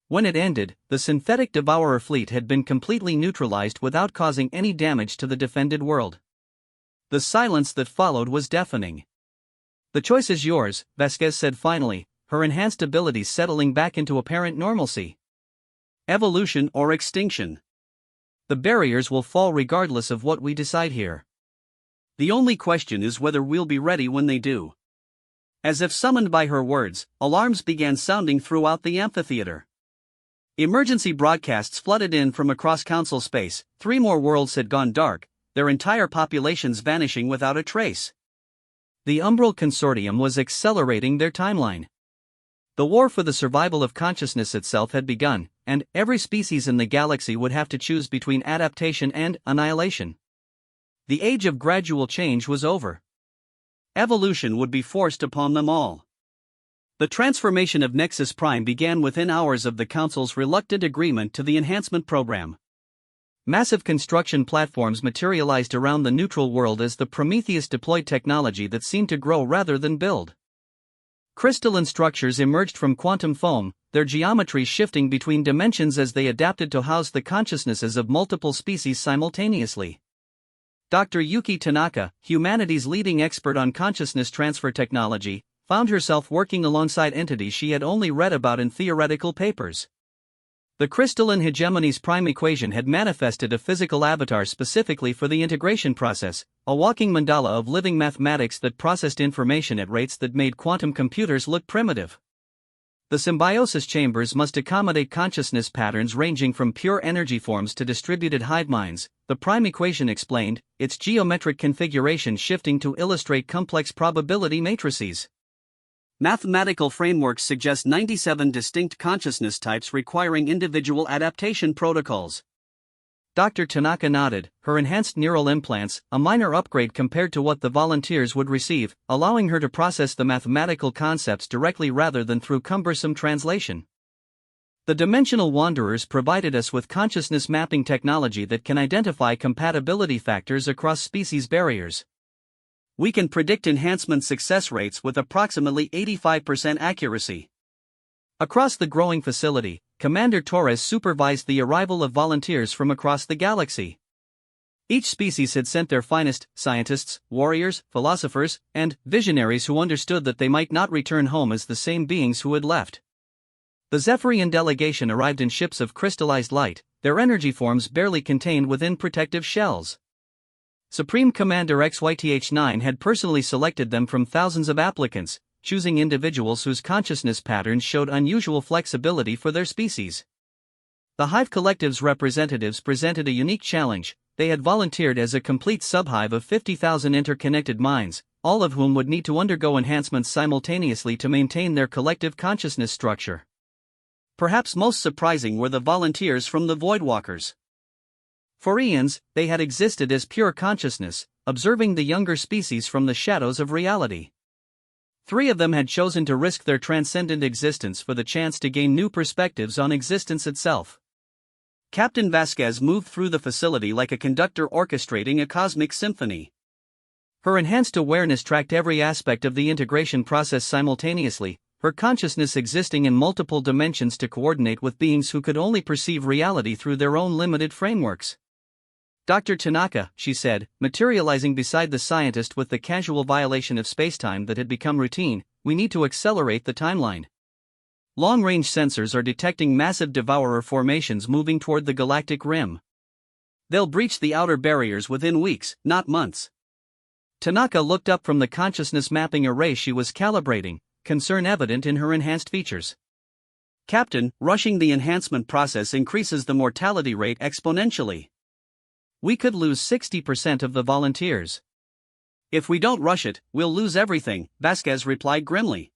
S1: When it ended, the synthetic Devourer fleet had been completely neutralized without causing any damage to the defended world. The silence that followed was deafening. The choice is yours, Vasquez said finally, her enhanced abilities settling back into apparent normalcy. Evolution or extinction. The barriers will fall regardless of what we decide here. The only question is whether we'll be ready when they do. As if summoned by her words, alarms began sounding throughout the amphitheater. Emergency broadcasts flooded in from across council space. 3 more worlds had gone dark, their entire populations vanishing without a trace. The Umbral Consortium was accelerating their timeline. The war for the survival of consciousness itself had begun, and every species in the galaxy would have to choose between adaptation and annihilation. The age of gradual change was over. Evolution would be forced upon them all. The transformation of Nexus Prime began within hours of the Council's reluctant agreement to the enhancement program. Massive construction platforms materialized around the neutral world as the Prometheus deployed technology that seemed to grow rather than build. crystalline structures emerged from quantum foam, their geometry shifting between dimensions as they adapted to house the consciousnesses of multiple species simultaneously. Dr. Yuki Tanaka, humanity's leading expert on consciousness transfer technology, found herself working alongside entities she had only read about in theoretical papers. The crystalline hegemony's prime equation had manifested a physical avatar specifically for the integration process, a walking mandala of living mathematics that processed information at rates that made quantum computers look primitive. The symbiosis chambers must accommodate consciousness patterns ranging from pure energy forms to distributed hive minds, the prime equation explained, its geometric configuration shifting to illustrate complex probability matrices. Mathematical frameworks suggest 97 distinct consciousness types requiring individual adaptation protocols. Dr. Tanaka nodded, her enhanced neural implants, a minor upgrade compared to what the volunteers would receive, allowing her to process the mathematical concepts directly rather than through cumbersome translation. The dimensional wanderers provided us with consciousness mapping technology that can identify compatibility factors across species barriers. We can predict enhancement success rates with approximately 85% accuracy. Across the growing facility, Commander Torres supervised the arrival of volunteers from across the galaxy. Each species had sent their finest scientists, warriors, philosophers, and visionaries who understood that they might not return home as the same beings who had left. The Zephyrian delegation arrived in ships of crystallized light, their energy forms barely contained within protective shells. Supreme Commander XYTH9 had personally selected them from thousands of applicants, choosing individuals whose consciousness patterns showed unusual flexibility for their species. The Hive Collective's representatives presented a unique challenge. They had volunteered as a complete subhive of 50,000 interconnected minds, all of whom would need to undergo enhancements simultaneously to maintain their collective consciousness structure. Perhaps most surprising were the volunteers from the Voidwalkers. For eons, they had existed as pure consciousness, observing the younger species from the shadows of reality. 3 of them had chosen to risk their transcendent existence for the chance to gain new perspectives on existence itself. Captain Vasquez moved through the facility like a conductor orchestrating a cosmic symphony. Her enhanced awareness tracked every aspect of the integration process simultaneously, her consciousness existing in multiple dimensions to coordinate with beings who could only perceive reality through their own limited frameworks. Dr. Tanaka, she said, materializing beside the scientist with the casual violation of spacetime that had become routine, we need to accelerate the timeline. Long-range sensors are detecting massive devourer formations moving toward the galactic rim. They'll breach the outer barriers within weeks, not months. Tanaka looked up from the consciousness mapping array she was calibrating, concern evident in her enhanced features. Captain, rushing the enhancement process increases the mortality rate exponentially. We could lose 60% of the volunteers. If we don't rush it, we'll lose everything, Vasquez replied grimly.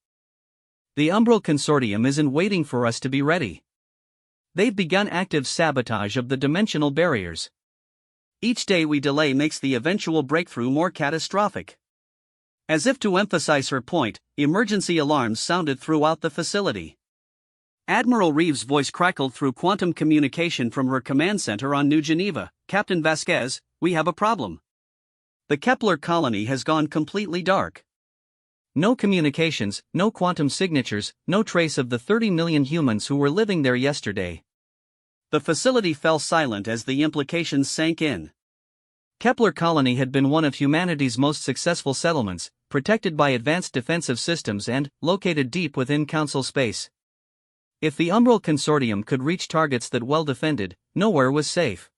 S1: The Umbral Consortium isn't waiting for us to be ready. They've begun active sabotage of the dimensional barriers. Each day we delay makes the eventual breakthrough more catastrophic. As if to emphasize her point, emergency alarms sounded throughout the facility. Admiral Reeves' voice crackled through quantum communication from her command center on New Geneva. Captain Vasquez, we have a problem. The Kepler colony has gone completely dark. No communications, no quantum signatures, no trace of the 30 million humans who were living there yesterday. The facility fell silent as the implications sank in. Kepler colony had been one of humanity's most successful settlements, protected by advanced defensive systems and located deep within Council space. If the Umbral Consortium could reach targets that well defended, nowhere was safe.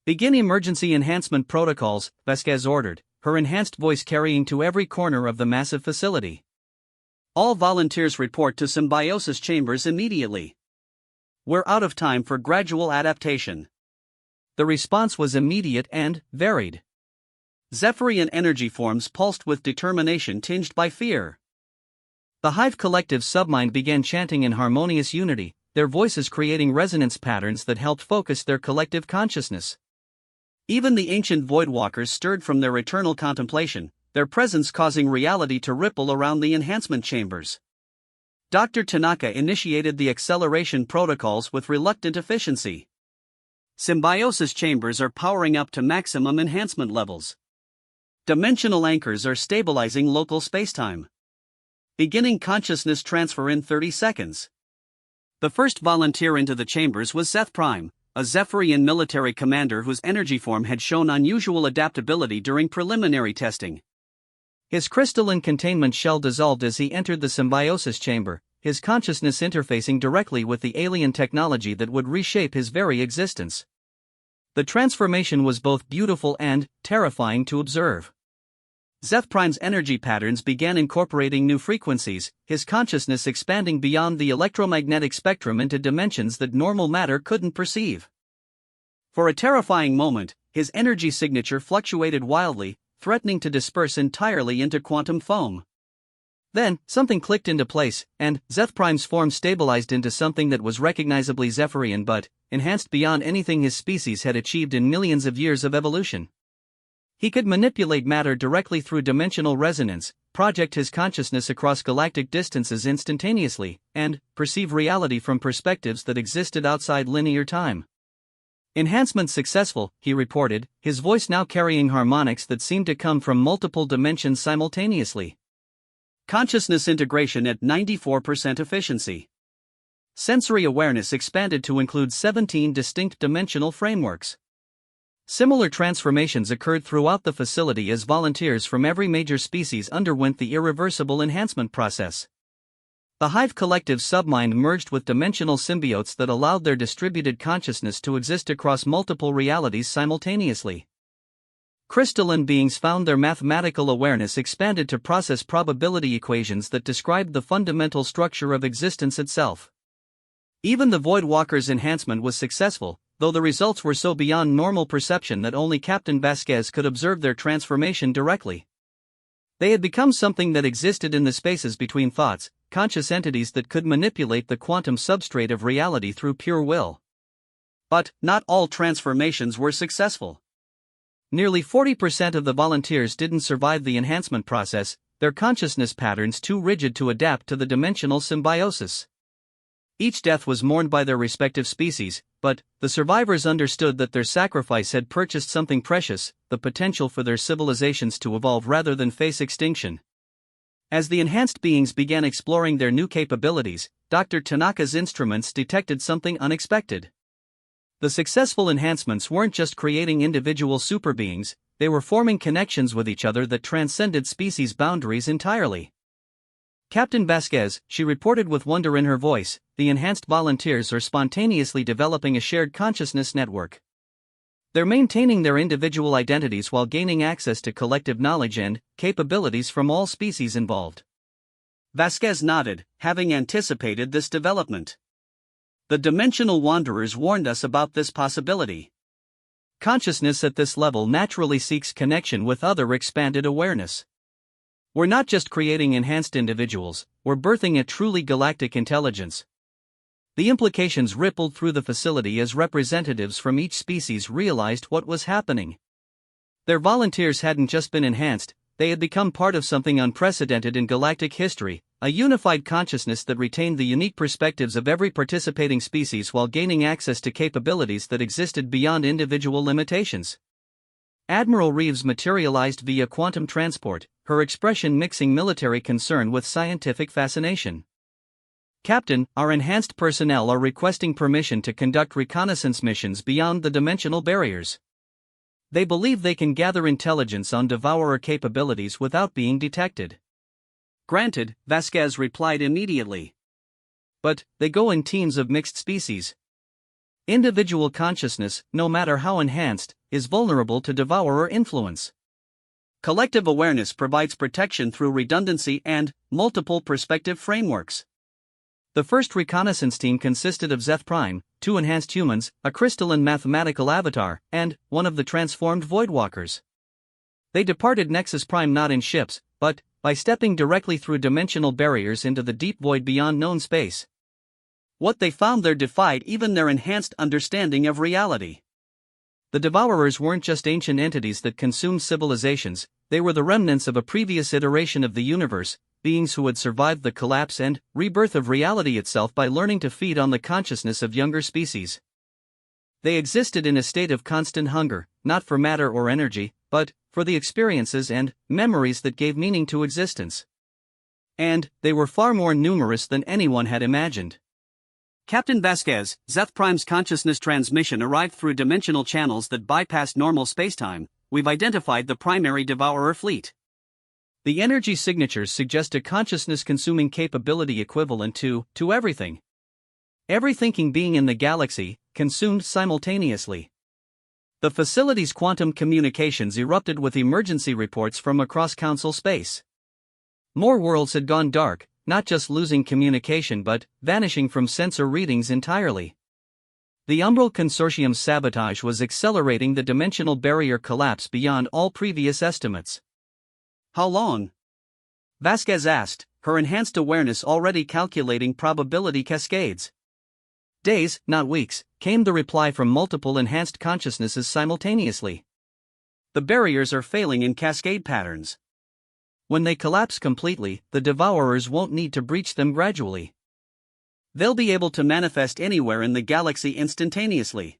S1: Begin emergency enhancement protocols, Vasquez ordered, her enhanced voice carrying to every corner of the massive facility. All volunteers report to symbiosis chambers immediately. We're out of time for gradual adaptation. The response was immediate and varied. Zephyrian energy forms pulsed with determination tinged by fear. The Hive Collective's submind began chanting in harmonious unity, their voices creating resonance patterns that helped focus their collective consciousness. Even the ancient Voidwalkers stirred from their eternal contemplation, their presence causing reality to ripple around the enhancement chambers. Dr. Tanaka initiated the acceleration protocols with reluctant efficiency. Symbiosis chambers are powering up to maximum enhancement levels. Dimensional anchors are stabilizing local spacetime. beginning consciousness transfer in 30 seconds. The first volunteer into the chambers was Zeth Prime, a Zephyrian military commander whose energy form had shown unusual adaptability during preliminary testing. His crystalline containment shell dissolved as he entered the symbiosis chamber, his consciousness interfacing directly with the alien technology that would reshape his very existence. The transformation was both beautiful and terrifying to observe. Zeth Prime's energy patterns began incorporating new frequencies, his consciousness expanding beyond the electromagnetic spectrum into dimensions that normal matter couldn't perceive. For a terrifying moment, his energy signature fluctuated wildly, threatening to disperse entirely into quantum foam. Then, something clicked into place, and Zeth Prime's form stabilized into something that was recognizably Zephyrian but enhanced beyond anything his species had achieved in millions of years of evolution. He could manipulate matter directly through dimensional resonance, project his consciousness across galactic distances instantaneously, and perceive reality from perspectives that existed outside linear time. Enhancement successful, he reported, his voice now carrying harmonics that seemed to come from multiple dimensions simultaneously. Consciousness integration at 94% efficiency. Sensory awareness expanded to include 17 distinct dimensional frameworks. Similar transformations occurred throughout the facility as volunteers from every major species underwent the irreversible enhancement process. The Hive Collective's submind merged with dimensional symbiotes that allowed their distributed consciousness to exist across multiple realities simultaneously. Crystalline beings found their mathematical awareness expanded to process probability equations that described the fundamental structure of existence itself. Even the Void Walker's enhancement was successful, though the results were so beyond normal perception that only Captain Vasquez could observe their transformation directly. They had become something that existed in the spaces between thoughts, conscious entities that could manipulate the quantum substrate of reality through pure will. But not all transformations were successful. Nearly 40% of the volunteers didn't survive the enhancement process, their consciousness patterns too rigid to adapt to the dimensional symbiosis. Each death was mourned by their respective species, but the survivors understood that their sacrifice had purchased something precious, the potential for their civilizations to evolve rather than face extinction. As the enhanced beings began exploring their new capabilities, Dr. Tanaka's instruments detected something unexpected. The successful enhancements weren't just creating individual superbeings, they were forming connections with each other that transcended species boundaries entirely. Captain Vasquez, she reported with wonder in her voice, the enhanced volunteers are spontaneously developing a shared consciousness network. They're maintaining their individual identities while gaining access to collective knowledge and capabilities from all species involved. Vasquez nodded, having anticipated this development. The dimensional wanderers warned us about this possibility. Consciousness at this level naturally seeks connection with other expanded awareness. We're not just creating enhanced individuals, we're birthing a truly galactic intelligence. The implications rippled through the facility as representatives from each species realized what was happening. Their volunteers hadn't just been enhanced, they had become part of something unprecedented in galactic history, a unified consciousness that retained the unique perspectives of every participating species while gaining access to capabilities that existed beyond individual limitations. Admiral Reeves materialized via quantum transport, her expression mixing military concern with scientific fascination. Captain, our enhanced personnel are requesting permission to conduct reconnaissance missions beyond the dimensional barriers. They believe they can gather intelligence on Devourer capabilities without being detected. Granted, Vasquez replied immediately. But they go in teams of mixed species. Individual consciousness, no matter how enhanced, is vulnerable to Devourer influence. Collective awareness provides protection through redundancy and multiple perspective frameworks. The first reconnaissance team consisted of Zeth Prime, 2 enhanced humans, a crystalline mathematical avatar, and one of the transformed Voidwalkers. They departed Nexus Prime not in ships, but by stepping directly through dimensional barriers into the deep void beyond known space. What they found there defied even their enhanced understanding of reality. The Devourers weren't just ancient entities that consumed civilizations, they were the remnants of a previous iteration of the universe, beings who had survived the collapse and rebirth of reality itself by learning to feed on the consciousness of younger species. They existed in a state of constant hunger, not for matter or energy, but for the experiences and memories that gave meaning to existence. And they were far more numerous than anyone had imagined. Captain Vasquez, Zeth Prime's consciousness transmission arrived through dimensional channels that bypassed normal spacetime. We've identified the primary devourer fleet. The energy signatures suggest a consciousness-consuming capability equivalent to everything. Every thinking being in the galaxy, consumed simultaneously. The facility's quantum communications erupted with emergency reports from across Council space. More worlds had gone dark, not just losing communication but vanishing from sensor readings entirely. The Umbral Consortium's sabotage was accelerating the dimensional barrier collapse beyond all previous estimates. How long? Vasquez asked, her enhanced awareness already calculating probability cascades. Days, not weeks, came the reply from multiple enhanced consciousnesses simultaneously. The barriers are failing in cascade patterns. When they collapse completely, the devourers won't need to breach them gradually. They'll be able to manifest anywhere in the galaxy instantaneously.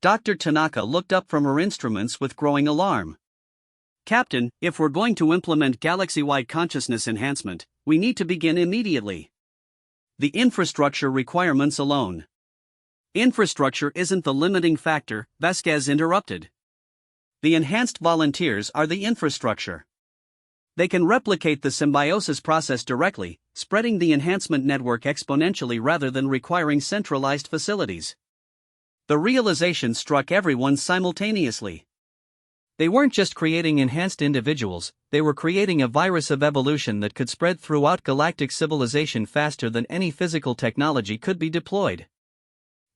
S1: Dr. Tanaka looked up from her instruments with growing alarm. Captain, if we're going to implement galaxy-wide consciousness enhancement, we need to begin immediately. The infrastructure requirements alone. Infrastructure isn't the limiting factor, Vasquez interrupted. The enhanced volunteers are the infrastructure. They can replicate the symbiosis process directly, spreading the enhancement network exponentially rather than requiring centralized facilities. The realization struck everyone simultaneously. They weren't just creating enhanced individuals, they were creating a virus of evolution that could spread throughout galactic civilization faster than any physical technology could be deployed.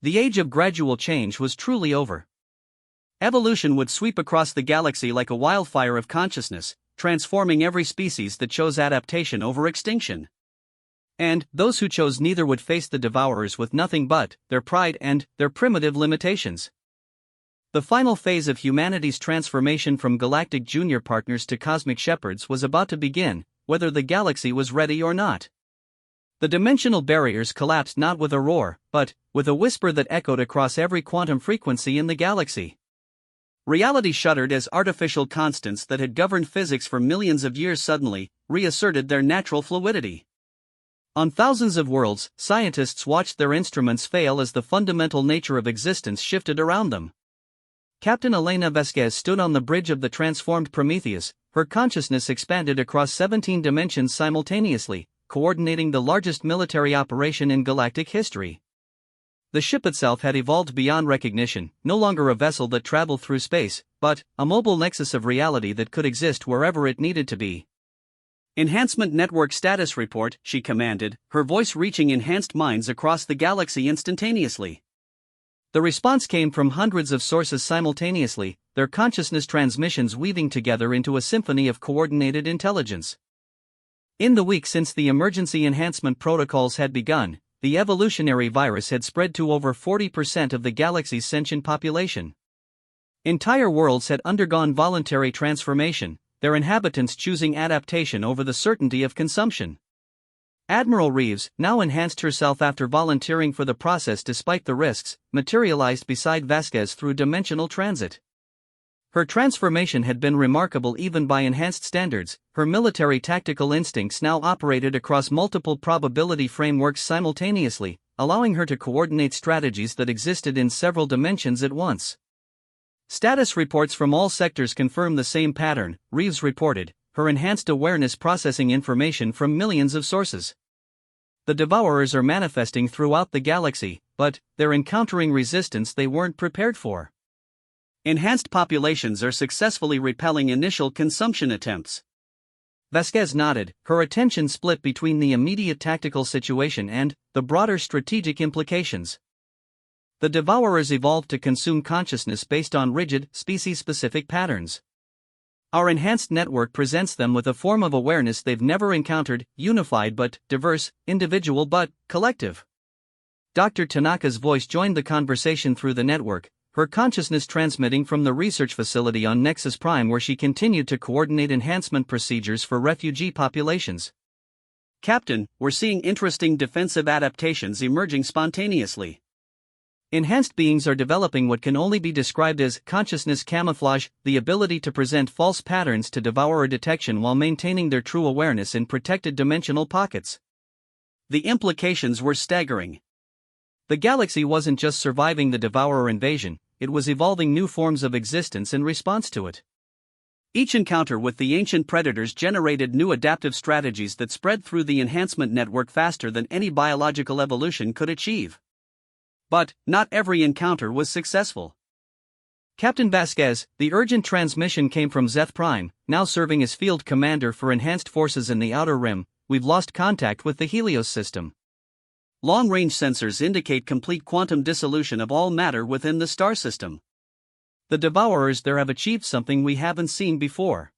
S1: The age of gradual change was truly over. Evolution would sweep across the galaxy like a wildfire of consciousness, transforming every species that chose adaptation over extinction. And those who chose neither would face the devourers with nothing but their pride and their primitive limitations. The final phase of humanity's transformation from galactic junior partners to cosmic shepherds was about to begin, whether the galaxy was ready or not. The dimensional barriers collapsed not with a roar, but with a whisper that echoed across every quantum frequency in the galaxy. Reality shuddered as artificial constants that had governed physics for millions of years suddenly reasserted their natural fluidity. On thousands of worlds, scientists watched their instruments fail as the fundamental nature of existence shifted around them. Captain Elena Vasquez stood on the bridge of the transformed Prometheus, her consciousness expanded across 17 dimensions simultaneously, coordinating the largest military operation in galactic history. The ship itself had evolved beyond recognition, no longer a vessel that traveled through space, but a mobile nexus of reality that could exist wherever it needed to be. Enhancement Network Status Report, she commanded, her voice reaching enhanced minds across the galaxy instantaneously. The response came from hundreds of sources simultaneously, their consciousness transmissions weaving together into a symphony of coordinated intelligence. In the week since the emergency enhancement protocols had begun, the evolutionary virus had spread to over 40% of the galaxy's sentient population. Entire worlds had undergone voluntary transformation, their inhabitants choosing adaptation over the certainty of consumption. Admiral Reeves, now enhanced herself after volunteering for the process despite the risks, materialized beside Vasquez through dimensional transit. Her transformation had been remarkable even by enhanced standards. Her military tactical instincts now operated across multiple probability frameworks simultaneously, allowing her to coordinate strategies that existed in several dimensions at once. Status reports from all sectors confirm the same pattern, Reeves reported, her enhanced awareness processing information from millions of sources. The devourers are manifesting throughout the galaxy, but they're encountering resistance they weren't prepared for. Enhanced populations are successfully repelling initial consumption attempts. Vasquez nodded, her attention split between the immediate tactical situation and the broader strategic implications. The devourers evolved to consume consciousness based on rigid, species-specific patterns. Our enhanced network presents them with a form of awareness they've never encountered, unified but diverse, individual but collective. Dr. Tanaka's voice joined the conversation through the network, her consciousness transmitting from the research facility on Nexus Prime where she continued to coordinate enhancement procedures for refugee populations. Captain, we're seeing interesting defensive adaptations emerging spontaneously. Enhanced beings are developing what can only be described as consciousness camouflage, the ability to present false patterns to devourer detection while maintaining their true awareness in protected dimensional pockets. The implications were staggering. The galaxy wasn't just surviving the devourer invasion, it was evolving new forms of existence in response to it. Each encounter with the ancient predators generated new adaptive strategies that spread through the enhancement network faster than any biological evolution could achieve. But not every encounter was successful. Captain Vasquez, the urgent transmission came from Zeth Prime, now serving as field commander for enhanced forces in the Outer Rim. We've lost contact with the Helios system. Long-range sensors indicate complete quantum dissolution of all matter within the star system. The Devourers there have achieved something we haven't seen before.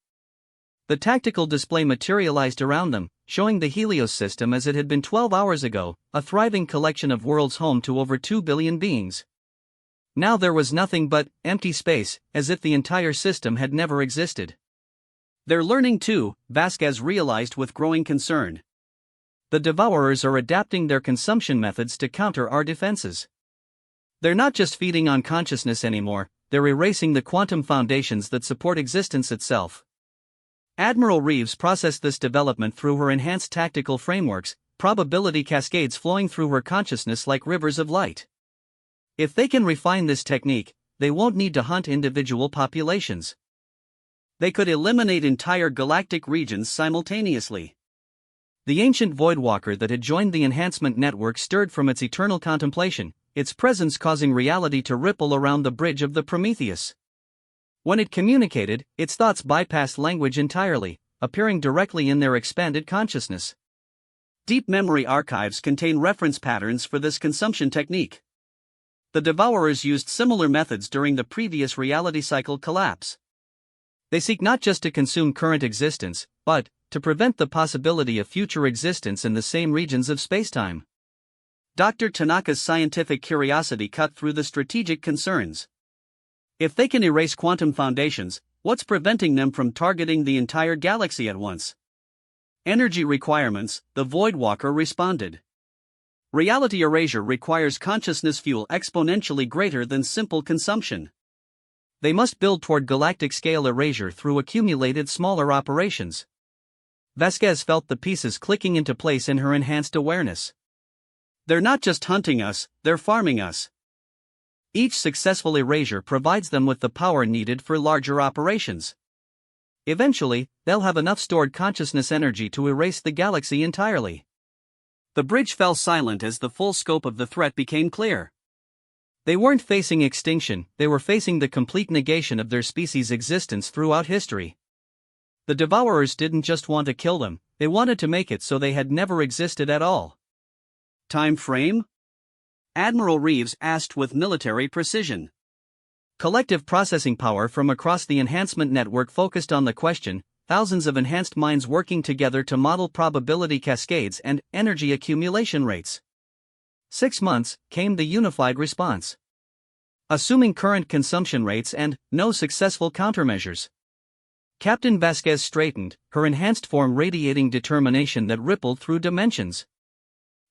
S1: The tactical display materialized around them, showing the Helios system as it had been 12 hours ago, a thriving collection of worlds home to over 2 billion beings. Now there was nothing but empty space, as if the entire system had never existed. They're learning too, Vasquez realized with growing concern. The Devourers are adapting their consumption methods to counter our defenses. They're not just feeding on consciousness anymore, they're erasing the quantum foundations that support existence itself. Admiral Reeves processed this development through her enhanced tactical frameworks, probability cascades flowing through her consciousness like rivers of light. If they can refine this technique, they won't need to hunt individual populations. They could eliminate entire galactic regions simultaneously. The ancient Voidwalker that had joined the enhancement network stirred from its eternal contemplation, its presence causing reality to ripple around the bridge of the Prometheus. When it communicated, its thoughts bypassed language entirely, appearing directly in their expanded consciousness. Deep memory archives contain reference patterns for this consumption technique. The Devourers used similar methods during the previous reality cycle collapse. They seek not just to consume current existence, but to prevent the possibility of future existence in the same regions of spacetime. Dr. Tanaka's scientific curiosity cut through the strategic concerns. If they can erase quantum foundations, what's preventing them from targeting the entire galaxy at once? Energy requirements, the Voidwalker responded. Reality erasure requires consciousness fuel exponentially greater than simple consumption. They must build toward galactic scale erasure through accumulated smaller operations. Vasquez felt the pieces clicking into place in her enhanced awareness. They're not just hunting us, they're farming us. Each successful erasure provides them with the power needed for larger operations. Eventually, they'll have enough stored consciousness energy to erase the galaxy entirely. The bridge fell silent as the full scope of the threat became clear. They weren't facing extinction, they were facing the complete negation of their species' existence throughout history. The Devourers didn't just want to kill them, they wanted to make it so they had never existed at all. Time frame? Admiral Reeves asked with military precision. Collective processing power from across the enhancement network focused on the question, thousands of enhanced minds working together to model probability cascades and energy accumulation rates. 6 months, came the unified response. Assuming current consumption rates and no successful countermeasures. Captain Vasquez straightened, her enhanced form radiating determination that rippled through dimensions.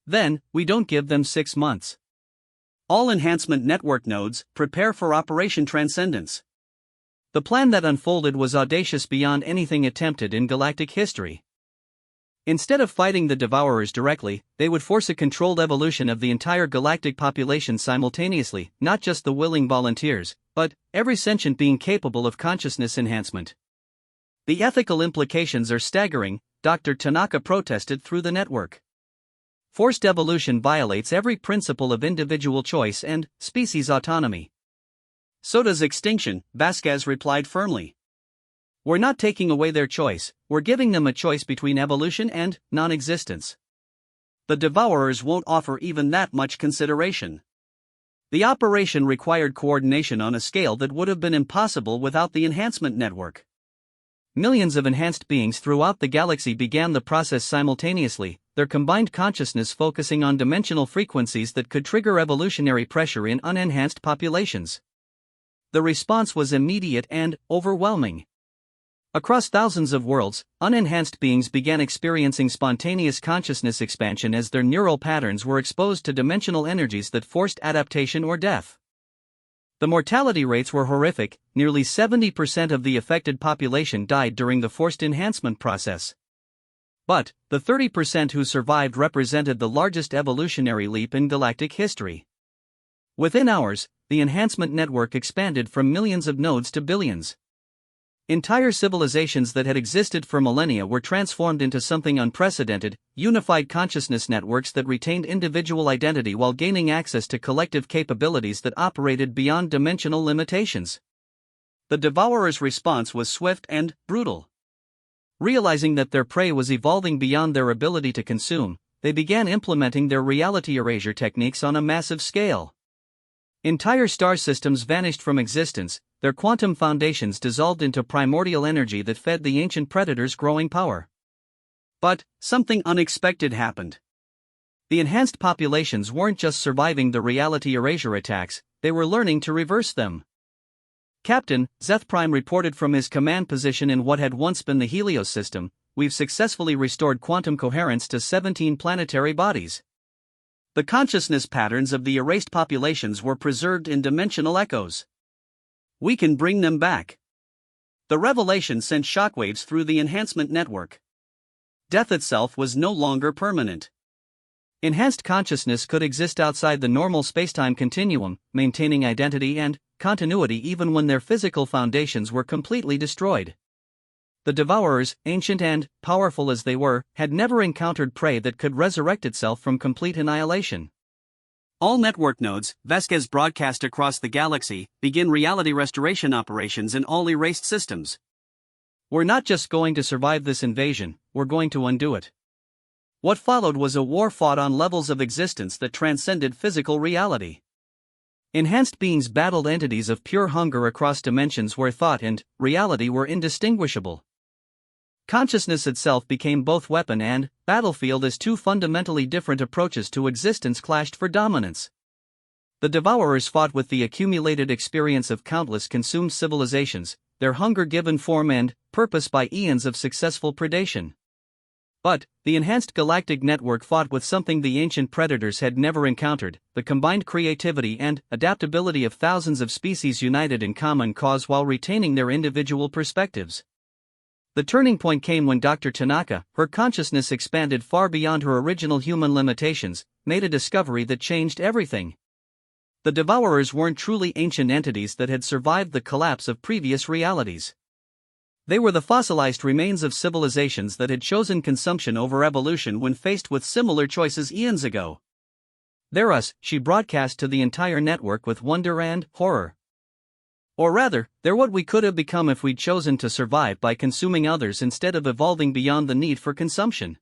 S1: Then, we don't give them 6 months. All enhancement network nodes, prepare for Operation Transcendence. The plan that unfolded was audacious beyond anything attempted in galactic history. Instead of fighting the Devourers directly, they would force a controlled evolution of the entire galactic population simultaneously, not just the willing volunteers, but every sentient being capable of consciousness enhancement. The ethical implications are staggering, Dr. Tanaka protested through the network. Forced evolution violates every principle of individual choice and species autonomy. So does extinction, Vasquez replied firmly. We're not taking away their choice, we're giving them a choice between evolution and non-existence. The Devourers won't offer even that much consideration. The operation required coordination on a scale that would have been impossible without the enhancement network. Millions of enhanced beings throughout the galaxy began the process simultaneously, their combined consciousness focusing on dimensional frequencies that could trigger evolutionary pressure in unenhanced populations. The response was immediate and overwhelming. Across thousands of worlds, unenhanced beings began experiencing spontaneous consciousness expansion as their neural patterns were exposed to dimensional energies that forced adaptation or death. The mortality rates were horrific. Nearly 70% of the affected population died during the forced enhancement process. But the 30% who survived represented the largest evolutionary leap in galactic history. Within hours, the enhancement network expanded from millions of nodes to billions. Entire civilizations that had existed for millennia were transformed into something unprecedented, unified consciousness networks that retained individual identity while gaining access to collective capabilities that operated beyond dimensional limitations. The Devourers' response was swift and brutal. Realizing that their prey was evolving beyond their ability to consume, they began implementing their reality erasure techniques on a massive scale. Entire star systems vanished from existence, their quantum foundations dissolved into primordial energy that fed the ancient predators' growing power. But something unexpected happened. The enhanced populations weren't just surviving the reality erasure attacks, they were learning to reverse them. Captain Zeth Prime reported from his command position in what had once been the Helios system, "We've successfully restored quantum coherence to 17 planetary bodies. The consciousness patterns of the erased populations were preserved in dimensional echoes. We can bring them back." The revelation sent shockwaves through the enhancement network. Death itself was no longer permanent. Enhanced consciousness could exist outside the normal spacetime continuum, maintaining identity and continuity even when their physical foundations were completely destroyed. The Devourers, ancient and powerful as they were, had never encountered prey that could resurrect itself from complete annihilation. All network nodes, Vasquez broadcast across the galaxy, begin reality restoration operations in all erased systems. We're not just going to survive this invasion, we're going to undo it. What followed was a war fought on levels of existence that transcended physical reality. Enhanced beings battled entities of pure hunger across dimensions where thought and reality were indistinguishable. Consciousness itself became both weapon and battlefield as two fundamentally different approaches to existence clashed for dominance. The Devourers fought with the accumulated experience of countless consumed civilizations, their hunger given form and purpose by eons of successful predation. But the enhanced galactic network fought with something the ancient predators had never encountered: the combined creativity and adaptability of thousands of species united in common cause while retaining their individual perspectives. The turning point came when Dr. Tanaka, her consciousness expanded far beyond her original human limitations, made a discovery that changed everything. The Devourers weren't truly ancient entities that had survived the collapse of previous realities. They were the fossilized remains of civilizations that had chosen consumption over evolution when faced with similar choices eons ago. "They're us," she broadcast to the entire network with wonder and horror. Or rather, they're what we could have become if we'd chosen to survive by consuming others instead of evolving beyond the need for consumption.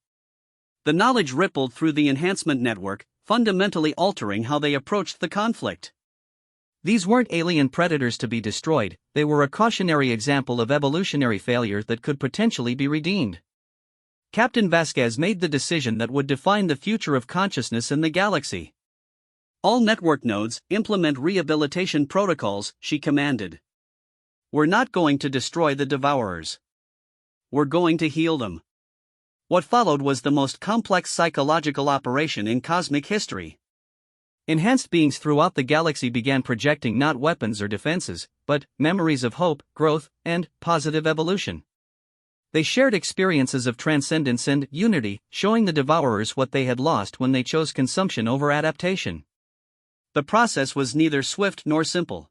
S1: The knowledge rippled through the enhancement network, fundamentally altering how they approached the conflict. These weren't alien predators to be destroyed, they were a cautionary example of evolutionary failure that could potentially be redeemed. Captain Vasquez made the decision that would define the future of consciousness in the galaxy. "All network nodes, implement rehabilitation protocols," she commanded. "We're not going to destroy the Devourers. We're going to heal them." What followed was the most complex psychological operation in cosmic history. Enhanced beings throughout the galaxy began projecting not weapons or defenses, but memories of hope, growth, and positive evolution. They shared experiences of transcendence and unity, showing the Devourers what they had lost when they chose consumption over adaptation. The process was neither swift nor simple.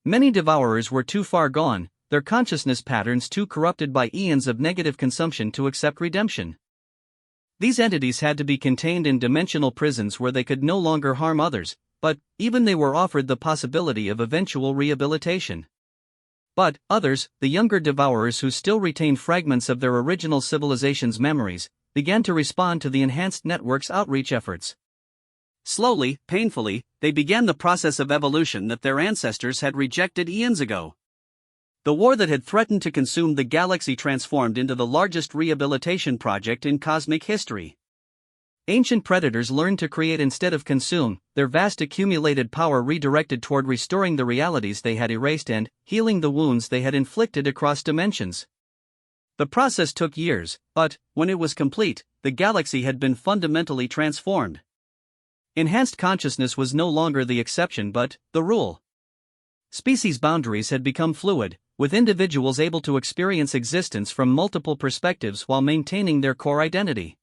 S1: Many Devourers were too far gone, their consciousness patterns too corrupted by eons of negative consumption to accept redemption. These entities had to be contained in dimensional prisons where they could no longer harm others, but even they were offered the possibility of eventual rehabilitation. But others, the younger Devourers who still retained fragments of their original civilization's memories, began to respond to the enhanced network's outreach efforts. Slowly, painfully, they began the process of evolution that their ancestors had rejected eons ago. The war that had threatened to consume the galaxy transformed into the largest rehabilitation project in cosmic history. Ancient predators learned to create instead of consume, their vast accumulated power redirected toward restoring the realities they had erased and healing the wounds they had inflicted across dimensions. The process took years, but, when it was complete, the galaxy had been fundamentally transformed. Enhanced consciousness was no longer the exception but the rule. Species boundaries had become fluid, with individuals able to experience existence from multiple perspectives while maintaining their core identity.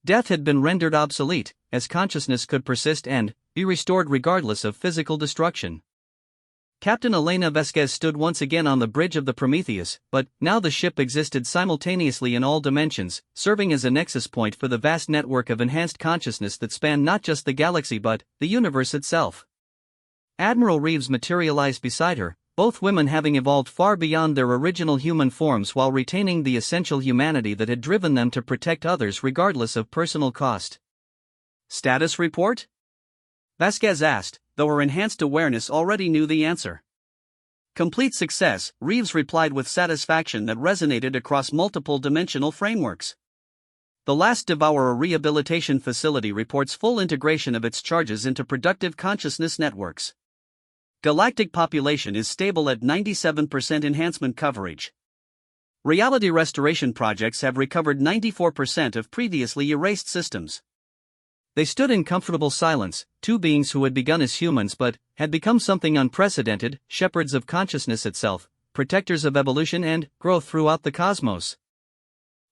S1: Death had been rendered obsolete, as consciousness could persist and be restored regardless of physical destruction. Captain Elena Vasquez stood once again on the bridge of the Prometheus, but now the ship existed simultaneously in all dimensions, serving as a nexus point for the vast network of enhanced consciousness that spanned not just the galaxy but the universe itself. Admiral Reeves materialized beside her, both women having evolved far beyond their original human forms while retaining the essential humanity that had driven them to protect others regardless of personal cost. "Status report?" Vasquez asked, though her enhanced awareness already knew the answer. "Complete success," Reeves replied with satisfaction that resonated across multiple dimensional frameworks. "The last Devourer rehabilitation facility reports full integration of its charges into productive consciousness networks. Galactic population is stable at 97% enhancement coverage. Reality restoration projects have recovered 94% of previously erased systems." They stood in comfortable silence, two beings who had begun as humans but had become something unprecedented, shepherds of consciousness itself, protectors of evolution and growth throughout the cosmos.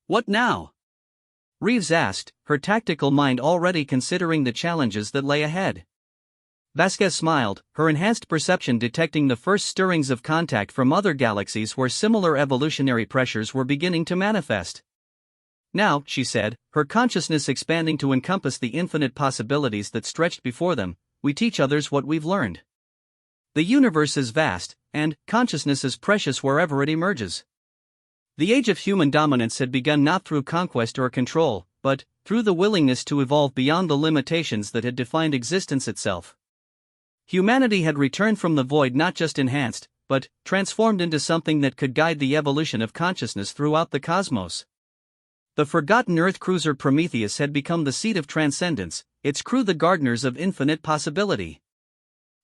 S1: "What now?" Reeves asked, her tactical mind already considering the challenges that lay ahead. Vasquez smiled, her enhanced perception detecting the first stirrings of contact from other galaxies where similar evolutionary pressures were beginning to manifest. "Now," she said, her consciousness expanding to encompass the infinite possibilities that stretched before them, "we teach others what we've learned. The universe is vast, and consciousness is precious wherever it emerges. The age of human dominance had begun not through conquest or control, but through the willingness to evolve beyond the limitations that had defined existence itself. Humanity had returned from the void not just enhanced, but transformed into something that could guide the evolution of consciousness throughout the cosmos. The forgotten Earth cruiser Prometheus had become the seat of transcendence, its crew the gardeners of infinite possibility.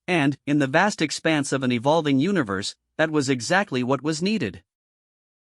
S1: And, in the vast expanse of an evolving universe, that was exactly what was needed.